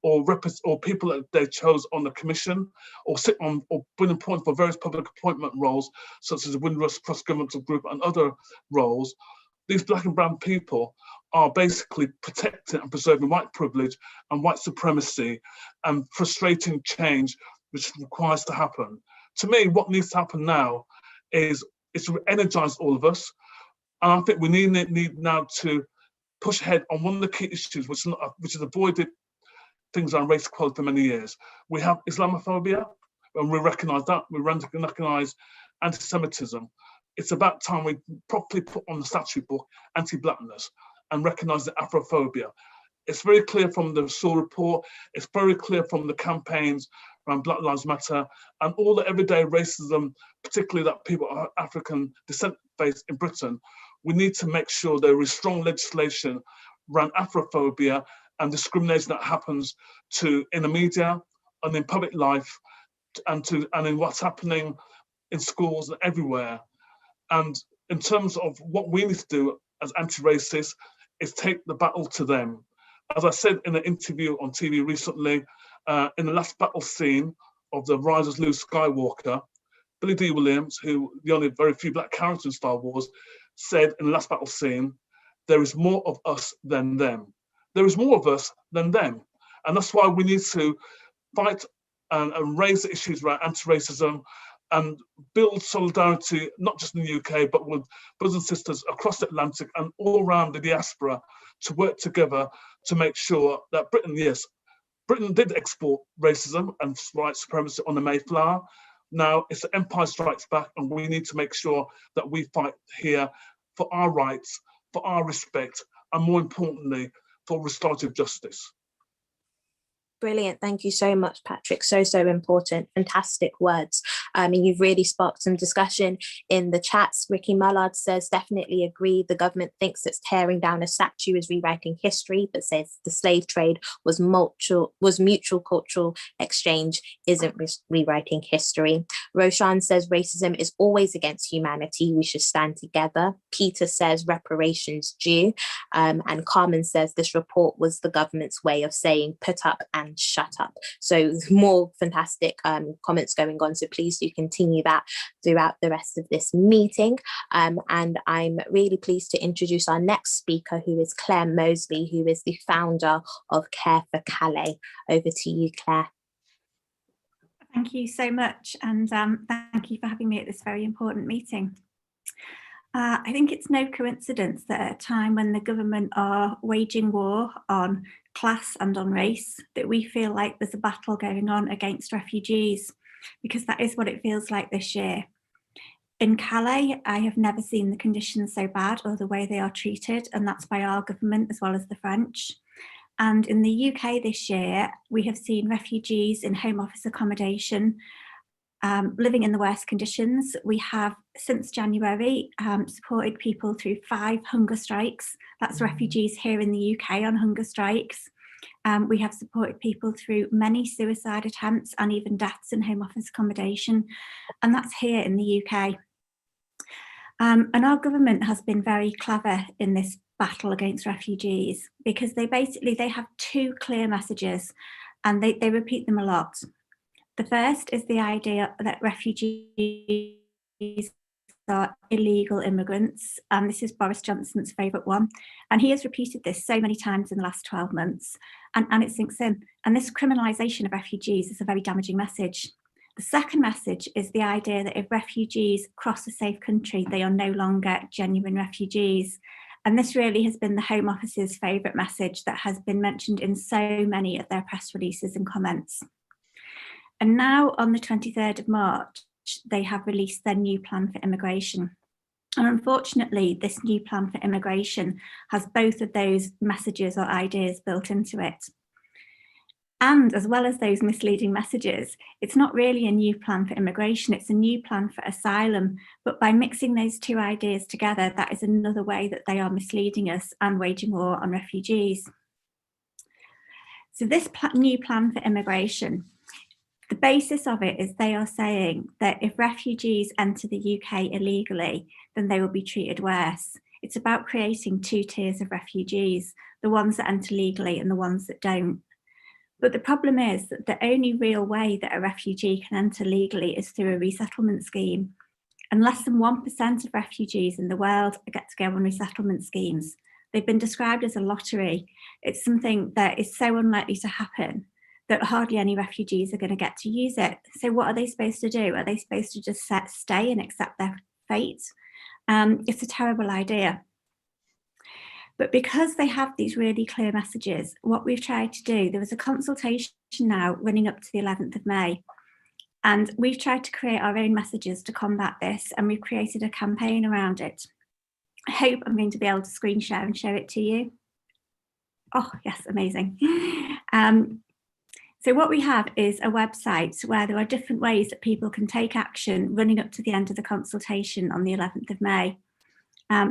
or people that they chose on the commission or sit on or been appointed for various public appointment roles, such as the Windrush Cross-Governmental Group and other roles, these Black and brown people are basically protecting and preserving white privilege and white supremacy and frustrating change which requires to happen. To me, what needs to happen now is to energize all of us. And I think we need now to push ahead on one of the key issues which has avoided things around race equality for many years. We have Islamophobia, and we recognise that. We recognise anti-Semitism. It's about time we properly put on the statute book anti-Blackness and recognise the Afrophobia. It's very clear from the Saul report, it's very clear from the campaigns around Black Lives Matter and all the everyday racism, particularly that people of African descent face in Britain. We need to make sure there is strong legislation around Afrophobia and discrimination that happens in the media and in public life and in what's happening in schools and everywhere. And in terms of what we need to do as anti-racists is take the battle to them. As I said in an interview on TV recently, in the last battle scene of the Rise of Luke Skywalker, Billy D. Williams, who the only very few Black characters in Star Wars, said in the last battle scene, there is more of us than them. There is more of us than them. And that's why we need to fight and raise the issues around anti-racism and build solidarity, not just in the UK, but with brothers and sisters across the Atlantic and all around the diaspora to work together to make sure that Britain, yes, Britain did export racism and white supremacy on the Mayflower. Now it's the Empire Strikes Back, and we need to make sure that we fight here for our rights, for our respect, and more importantly, for restorative justice. Brilliant. Thank you so much, Patrick. So important. Fantastic words. And you've really sparked some discussion in the chats. Ricky Mallard says, definitely agree. The government thinks it's tearing down a statue is rewriting history, but says the slave trade was mutual cultural exchange, isn't rewriting history. Roshan says, racism is always against humanity. We should stand together. Peter says, reparations due. And Carmen says, this report was the government's way of saying put up and shut up. So more fantastic comments going on, so please do continue that throughout the rest of this meeting. And I'm really pleased to introduce our next speaker, who is Claire Mosley, who is the founder of Care for Calais. Over to you, Claire. Thank you so much, and thank you for having me at this very important meeting. I think it's no coincidence that at a time when the government are waging war on class and on race, that we feel like there's a battle going on against refugees, because that is what it feels like this year. In Calais, I have never seen the conditions so bad or the way they are treated, and that's by our government as well as the French. And in the UK this year, we have seen refugees in Home Office accommodation living in the worst conditions. We have, since January, supported people through 5 hunger strikes. That's refugees here in the UK on hunger strikes. We have supported people through many suicide attempts and even deaths in Home Office accommodation, and that's here in the UK. And our government has been very clever in this battle against refugees, because they have 2 clear messages, and they repeat them a lot. The first is the idea that refugees are illegal immigrants, and this is Boris Johnson's favourite one. And he has repeated this so many times in the last 12 months, and it sinks in. And this criminalisation of refugees is a very damaging message. The second message is the idea that if refugees cross a safe country, they are no longer genuine refugees. And this really has been the Home Office's favourite message that has been mentioned in so many of their press releases and comments. And now on the 23rd of March, they have released their new plan for immigration. And unfortunately, this new plan for immigration has both of those messages or ideas built into it. And as well as those misleading messages, it's not really a new plan for immigration, it's a new plan for asylum. But by mixing those 2 ideas together, that is another way that they are misleading us and waging war on refugees. So this new plan for immigration, the basis of it is they are saying that if refugees enter the UK illegally, then they will be treated worse. It's about creating 2 tiers of refugees, the ones that enter legally and the ones that don't. But the problem is that the only real way that a refugee can enter legally is through a resettlement scheme. And less than 1% of refugees in the world get to go on resettlement schemes. They've been described as a lottery. It's something that is so unlikely to happen that hardly any refugees are going to get to use it. So what are they supposed to do? Are they supposed to just stay and accept their fate? It's a terrible idea. But because they have these really clear messages, what we've tried to do, there was a consultation now running up to the 11th of May, and we've tried to create our own messages to combat this, and we've created a campaign around it. I hope I'm going to be able to screen share and show it to you. Oh, yes, amazing. So what we have is a website where there are different ways that people can take action running up to the end of the consultation on the 11th of May.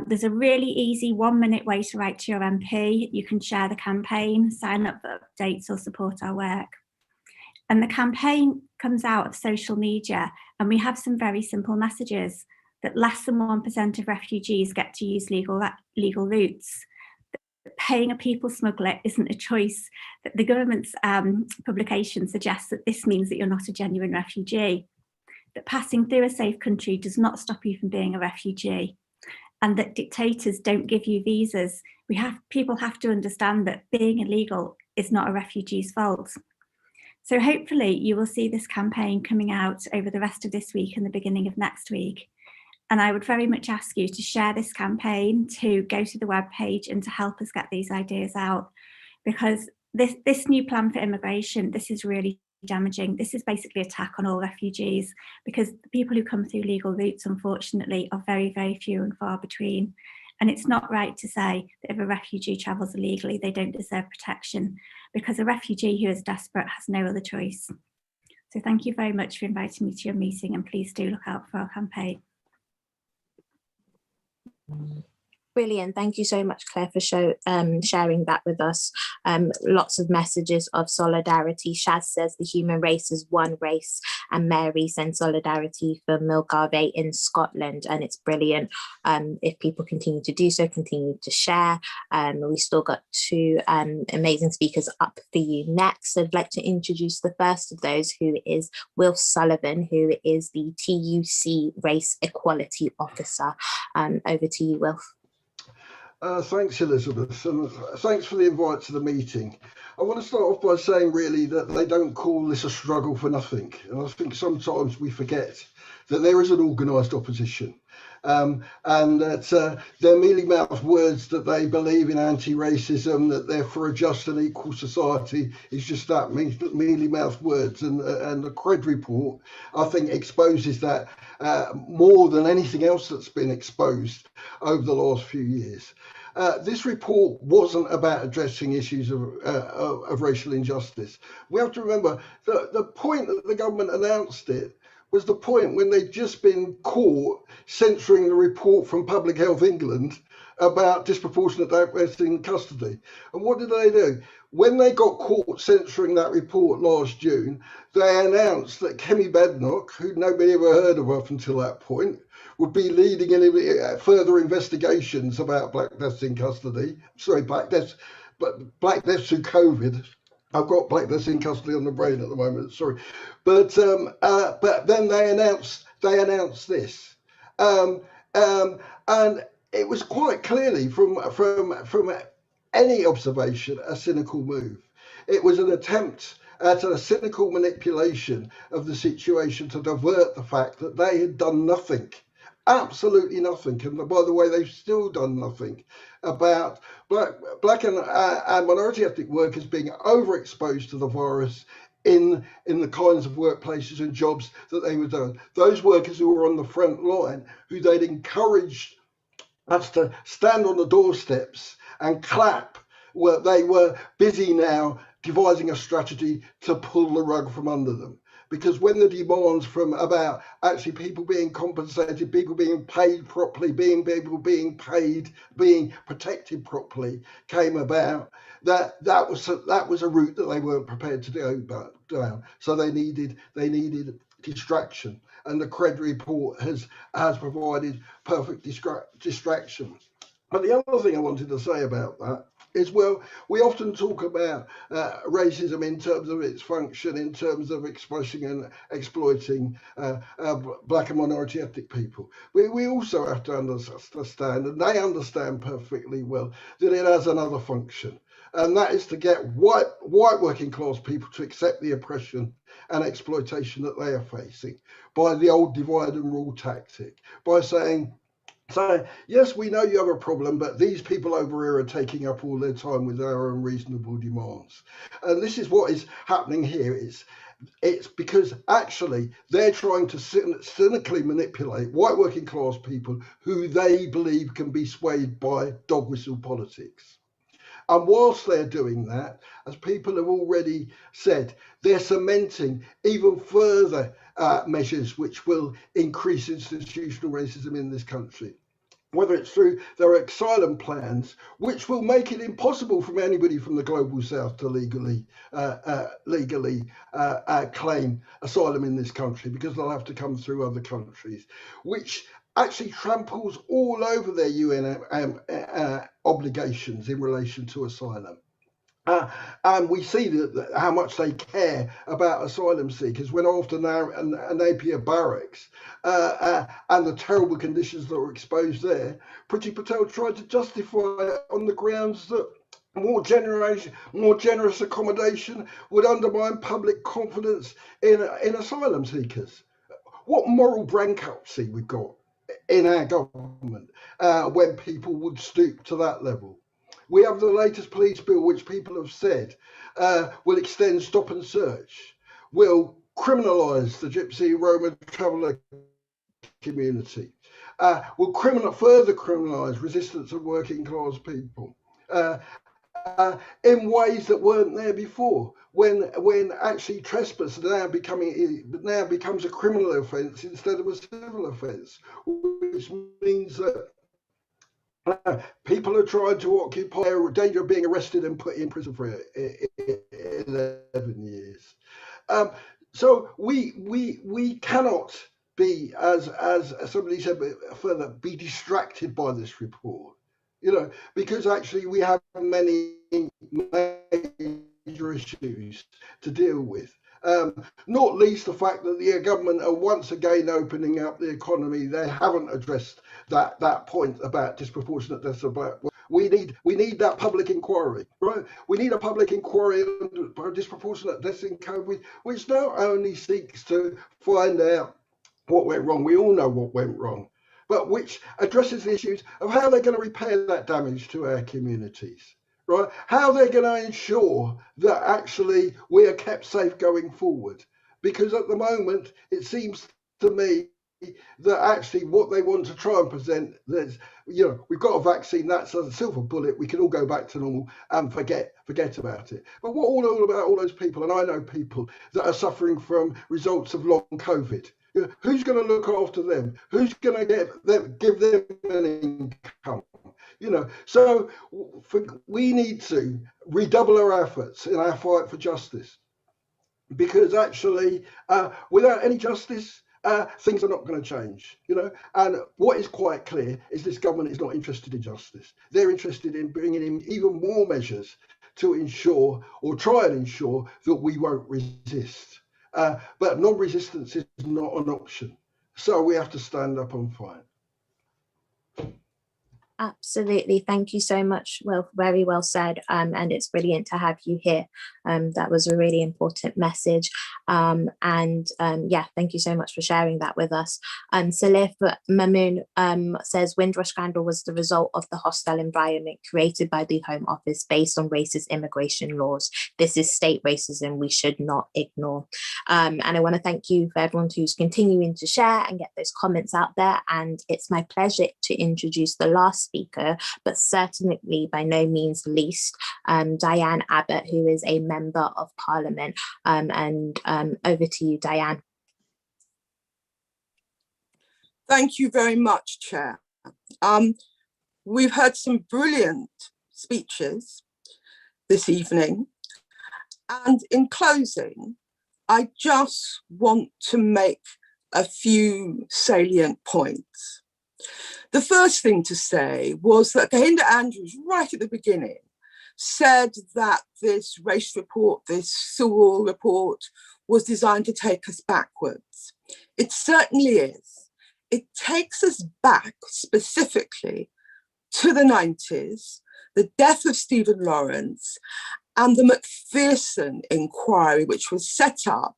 There's a really easy 1-minute way to write to your MP. You can share the campaign, sign up for updates or support our work. And the campaign comes out of social media, and we have some very simple messages that less than 1% of refugees get to use legal routes. Paying a people smuggler isn't a choice. That the government's publication suggests that this means that you're not a genuine refugee. That passing through a safe country does not stop you from being a refugee. And that dictators don't give you visas. People have to understand that being illegal is not a refugee's fault. So hopefully you will see this campaign coming out over the rest of this week and the beginning of next week. And I would very much ask you to share this campaign, to go to the webpage and to help us get these ideas out, because this new plan for immigration, this is really damaging. This is basically an attack on all refugees, because the people who come through legal routes, unfortunately, are very, very few and far between. And it's not right to say that if a refugee travels illegally, they don't deserve protection, because a refugee who is desperate has no other choice. So thank you very much for inviting me to your meeting, and please do look out for our campaign. Brilliant. Thank you so much, Claire, for sharing that with us. Lots of messages of solidarity. Shaz says the human race is one race, and Mary sends solidarity for Milgarve in Scotland, and it's brilliant. If people continue to do so, continue to share. We've still got 2 amazing speakers up for you next. I'd like to introduce the first of those, who is Wilf Sullivan, who is the TUC Race Equality Officer. Over to you, Wilf. Thanks, Elizabeth, and thanks for the invite to the meeting. I want to start off by saying really that they don't call this a struggle for nothing. And I think sometimes we forget that there is an organised opposition. and that they're mealy-mouthed words that they believe in anti-racism, that they're for a just and equal society. It's just that mealy-mouthed words, and the CRED report, I think, exposes that more than anything else that's been exposed over the last few years. This report wasn't about addressing issues of racial injustice. We have to remember that the point that the government announced it was the point when they'd just been caught censoring the report from Public Health England about disproportionate deaths in custody. And what did they do? When they got caught censoring that report last June, they announced that Kehinde Badnoch, who nobody ever heard of up until that point, would be leading any further investigations about black deaths in custody. Sorry, black deaths through COVID. I've got black deaths in custody on the brain at the moment. Sorry, but then they announced this, and it was quite clearly from any observation a cynical move. It was an attempt at a cynical manipulation of the situation to divert the fact that they had done nothing. Absolutely nothing, and by the way, they've still done nothing about black and minority ethnic workers being overexposed to the virus in the kinds of workplaces and jobs that they were doing. Those workers who were on the front line, who they'd encouraged us to stand on the doorsteps and clap, well, they were busy now devising a strategy to pull the rug from under them. Because when the demands from about actually people being compensated, people being paid properly, people being paid, being protected properly came about, that was a route that they weren't prepared to go down. So they needed distraction, and the CRED report has provided perfect distraction. But the other thing I wanted to say about that is, well, we often talk about racism in terms of its function, in terms of expressing and exploiting black and minority ethnic people. We also have to understand, and they understand perfectly well, that it has another function, and that is to get white working class people to accept the oppression and exploitation that they are facing by the old divide and rule tactic, by saying, so, yes, we know you have a problem, but these people over here are taking up all their time with their unreasonable demands. And this is what is happening here. It's because actually they're trying to cynically manipulate white working class people who they believe can be swayed by dog whistle politics. And whilst they're doing that, as people have already said, they're cementing even further measures which will increase institutional racism in this country, whether it's through their asylum plans, which will make it impossible for anybody from the global south to legally claim asylum in this country, because they'll have to come through other countries, which actually tramples all over their UN obligations in relation to asylum. And we see how much they care about asylum seekers when after Napier barracks and the terrible conditions that were exposed there, Priti Patel tried to justify it on the grounds that more generous accommodation would undermine public confidence in asylum seekers. What moral bankruptcy we've got in our government when people would stoop to that level. We have the latest police bill, which people have said will extend stop and search, will criminalise the Gypsy Roma traveller community, will further criminalise resistance of working class people in ways that weren't there before. When actually trespass now becomes a criminal offence instead of a civil offence, which means that people are trying to occupy a danger of being arrested and put in prison for 11 years. So we cannot be, as somebody said further, be distracted by this report, because actually we have many major issues to deal with. Not least the fact that the government are once again opening up the economy. They haven't addressed that point about disproportionate deaths. We need that public inquiry, right? We need a public inquiry on disproportionate deaths in COVID, which not only seeks to find out what went wrong. We all know what went wrong, but which addresses the issues of how they're going to repair that damage to our communities, right? How they're going to ensure that actually we are kept safe going forward. Because at the moment, it seems to me that actually what they want to try and present, there's, you know, we've got a vaccine, that's a silver bullet, we can all go back to normal and forget about it. But what all about all those people, and I know people that are suffering from results of long COVID, you know, who's going to look after them? Who's going to give them an income? You know, so we need to redouble our efforts in our fight for justice, because actually without any justice, things are not going to change, you know. And what is quite clear is this government is not interested in justice. They're interested in bringing in even more measures to ensure, or try and ensure, that we won't resist. But non-resistance is not an option. So we have to stand up and fight. Absolutely. Thank you so much. Well, very well said. And it's brilliant to have you here. That was a really important message. Yeah, thank you so much for sharing that with us. Salif Mamoon says Windrush scandal was the result of the hostile environment created by the Home Office based on racist immigration laws. This is state racism we should not ignore. And I want to thank you for everyone who's continuing to share and get those comments out there. And it's my pleasure to introduce the last speaker, but certainly by no means least, Diane Abbott, who is a Member of Parliament. Over to you, Diane. Thank you very much, Chair. We've heard some brilliant speeches this evening. And in closing, I just want to make a few salient points. The first thing to say was that Kehinde Andrews, right at the beginning, said that this race report, this Sewell report, was designed to take us backwards. It certainly is. It takes us back specifically to the 90s, the death of Stephen Lawrence, and the Macpherson inquiry, which was set up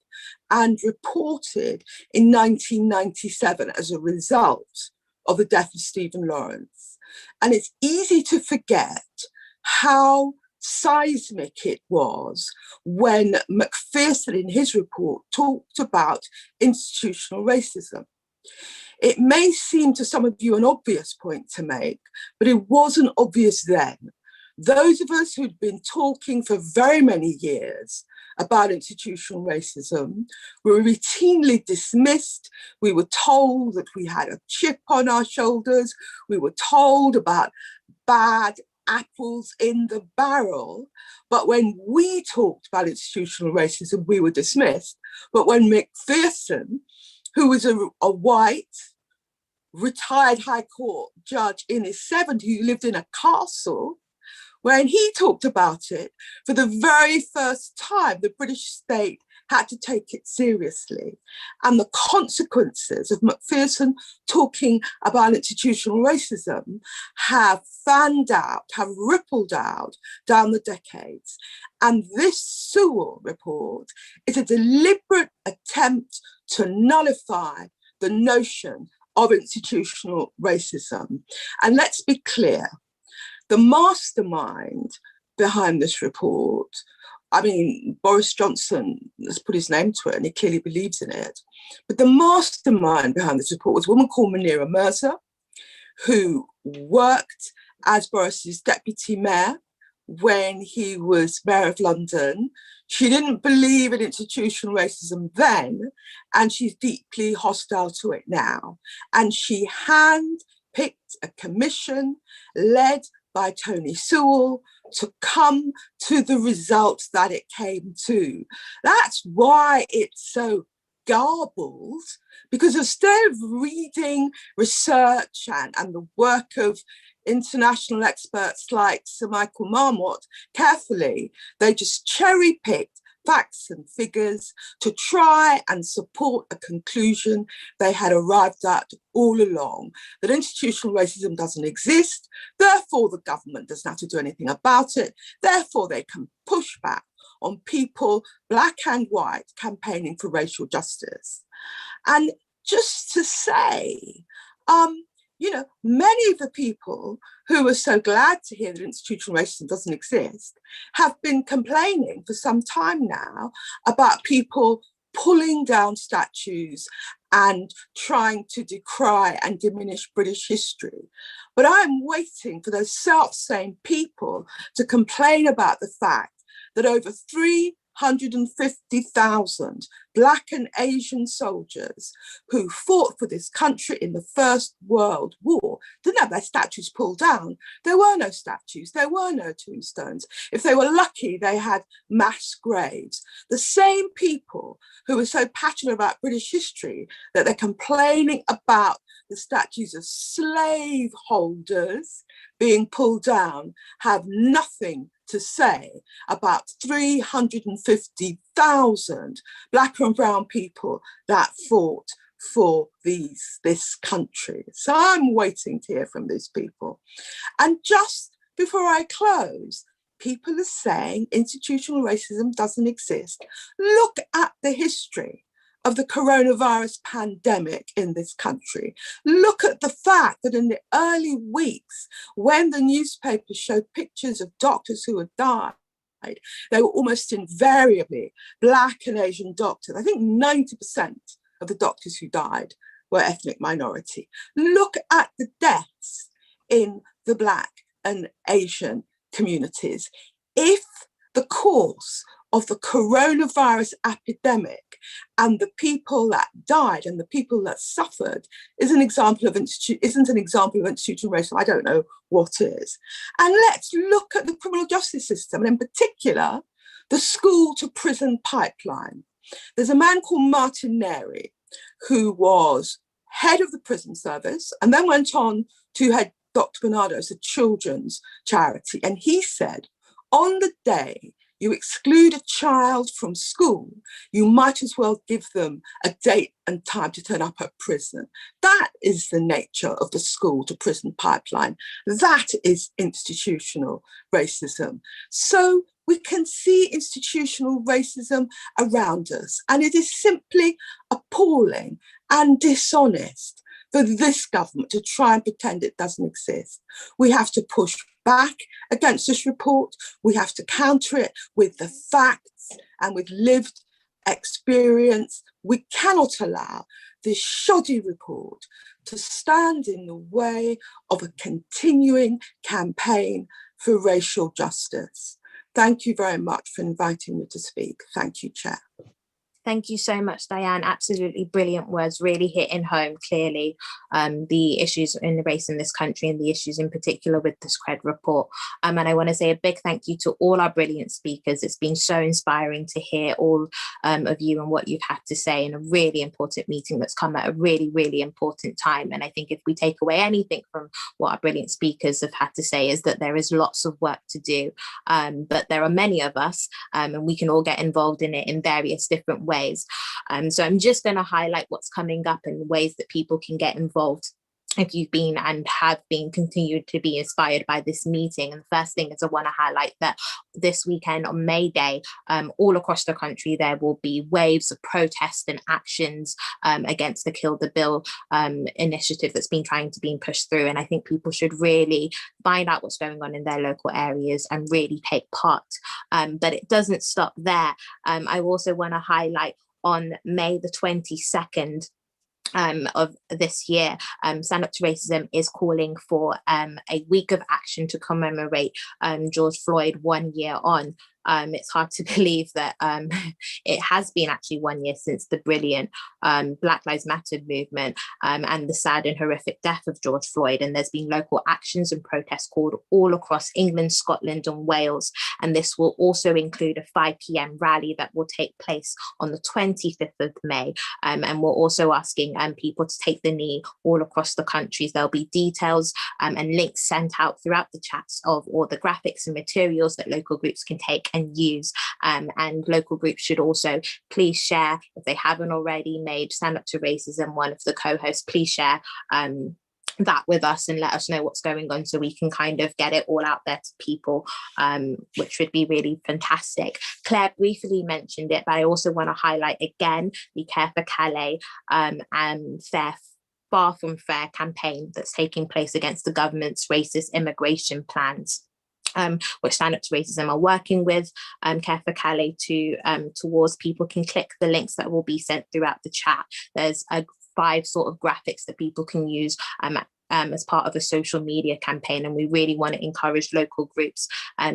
and reported in 1997 as a result of the death of Stephen Lawrence. And it's easy to forget how seismic it was when Macpherson in his report talked about institutional racism. It may seem to some of you an obvious point to make, but it wasn't obvious then. Those of us who'd been talking for very many years about institutional racism were routinely dismissed. We were told that we had a chip on our shoulders. We were told about bad apples in the barrel. But when we talked about institutional racism, we were dismissed. But when Macpherson, who was a white, retired High Court judge in his 70s, who lived in a castle, when he talked about it, for the very first time, the British state had to take it seriously. And the consequences of Macpherson talking about institutional racism have fanned out, have rippled out down the decades. And this Sewell report is a deliberate attempt to nullify the notion of institutional racism. And let's be clear, the mastermind behind this report, I mean, Boris Johnson has put his name to it and he clearly believes in it. But the mastermind behind this report was a woman called Munira Mirza, who worked as Boris's deputy mayor when he was mayor of London. She didn't believe in institutional racism then, and she's deeply hostile to it now. And she hand-picked a commission led by Tony Sewell to come to the results that it came to. That's why it's so garbled, because instead of reading research and the work of international experts like Sir Michael Marmot carefully, they just cherry-picked facts and figures to try and support a conclusion they had arrived at all along, that institutional racism doesn't exist, therefore the government doesn't have to do anything about it, therefore they can push back on people, black and white, campaigning for racial justice. And just to say, you know, many of the people who were so glad to hear that institutional racism doesn't exist have been complaining for some time now about people pulling down statues and trying to decry and diminish British history. But I'm waiting for those self-same people to complain about the fact that over 350,000 Black and Asian soldiers who fought for this country in the First World War didn't have their statues pulled down. There were no statues, there were no tombstones. If they were lucky, they had mass graves. The same people who were so passionate about British history that they're complaining about the statues of slaveholders being pulled down have nothing to say about 350,000 Black and brown people that fought for this country. So I'm waiting to hear from these people. And just before I close, people are saying institutional racism doesn't exist. Look at the history of the coronavirus pandemic in this country. Look at the fact that in the early weeks, when the newspapers showed pictures of doctors who had died, they were almost invariably Black and Asian doctors. I think 90% of the doctors who died were ethnic minority. Look at the deaths in the Black and Asian communities. If the course of the coronavirus epidemic and the people that died and the people that suffered isn't an example of institutional racism, I don't know what is. And let's look at the criminal justice system, and in particular, the school to prison pipeline. There's a man called Martin Neri, who was head of the prison service and then went on to head Dr. Bernardo's, a children's charity. And he said, on the day you exclude a child from school, you might as well give them a date and time to turn up at prison. That is the nature of the school to prison pipeline. That is institutional racism. So we can see institutional racism around us, and it is simply appalling and dishonest for this government to try and pretend it doesn't exist. We have to push back against this report. We have to counter it with the facts and with lived experience. We cannot allow this shoddy report to stand in the way of a continuing campaign for racial justice. Thank you very much for inviting me to speak. Thank you, Chair. Thank you so much, Diane. Absolutely brilliant words, really hitting home clearly the issues in the race in this country and the issues in particular with this CRED report. And I want to say a big thank you to all our brilliant speakers. It's been so inspiring to hear all of you and what you've had to say in a really important meeting that's come at a really, really important time. And I think if we take away anything from what our brilliant speakers have had to say is that there is lots of work to do, but there are many of us and we can all get involved in it in various different ways. So I'm just going to highlight what's coming up and ways that people can get involved if you've been and have been continued to be inspired by this meeting. And the first thing is I want to highlight that this weekend on May Day, all across the country, there will be waves of protests and actions against the Kill the Bill initiative that's been trying to be pushed through. And I think people should really find out what's going on in their local areas and really take part. But it doesn't stop there. I also want to highlight on May the 22nd, of this year, Stand Up to Racism is calling for a week of action to commemorate George Floyd 1 year on. It's hard to believe that it has been actually 1 year since the brilliant Black Lives Matter movement and the sad and horrific death of George Floyd. And there's been local actions and protests called all across England, Scotland and Wales. And this will also include a 5 p.m. rally that will take place on the 25th of May. And we're also asking people to take the knee all across the countries. There'll be details and links sent out throughout the chats of all the graphics and materials that local groups can take and use, and local groups should also please share, if they haven't already made Stand Up to Racism one of the co-hosts, please share that with us and let us know what's going on so we can kind of get it all out there to people, which would be really fantastic. Claire briefly mentioned it, but I also want to highlight again the Care for Calais and Fair far from fair campaign that's taking place against the government's racist immigration plans, which Stand Up to Racism are working with Care for Calais towards. People can click the links that will be sent throughout the chat. There's 5 sort of graphics that people can use as part of a social media campaign, and we really want to encourage local groups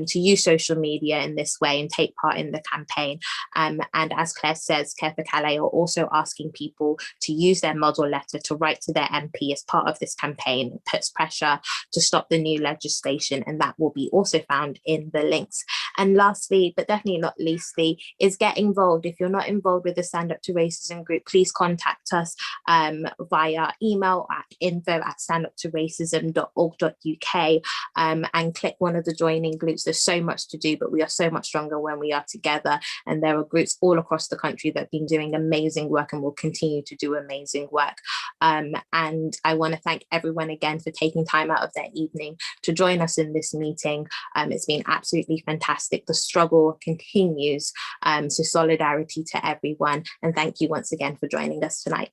to use social media in this way and take part in the campaign. And as Claire says, Care for Calais are also asking people to use their model letter to write to their MP as part of this campaign. It puts pressure to stop the new legislation, and that will be also found in the links. And lastly, but definitely not leastly, is get involved. If you're not involved with the Stand Up to Racism group, please contact us via email at info@standuptoracism.org.uk and click one of the joining groups. There's so much to do, but we are so much stronger when we are together. And there are groups all across the country that have been doing amazing work and will continue to do amazing work. And I want to thank everyone again for taking time out of their evening to join us in this meeting. It's been absolutely fantastic. The struggle continues. So solidarity to everyone. And thank you once again for joining us tonight.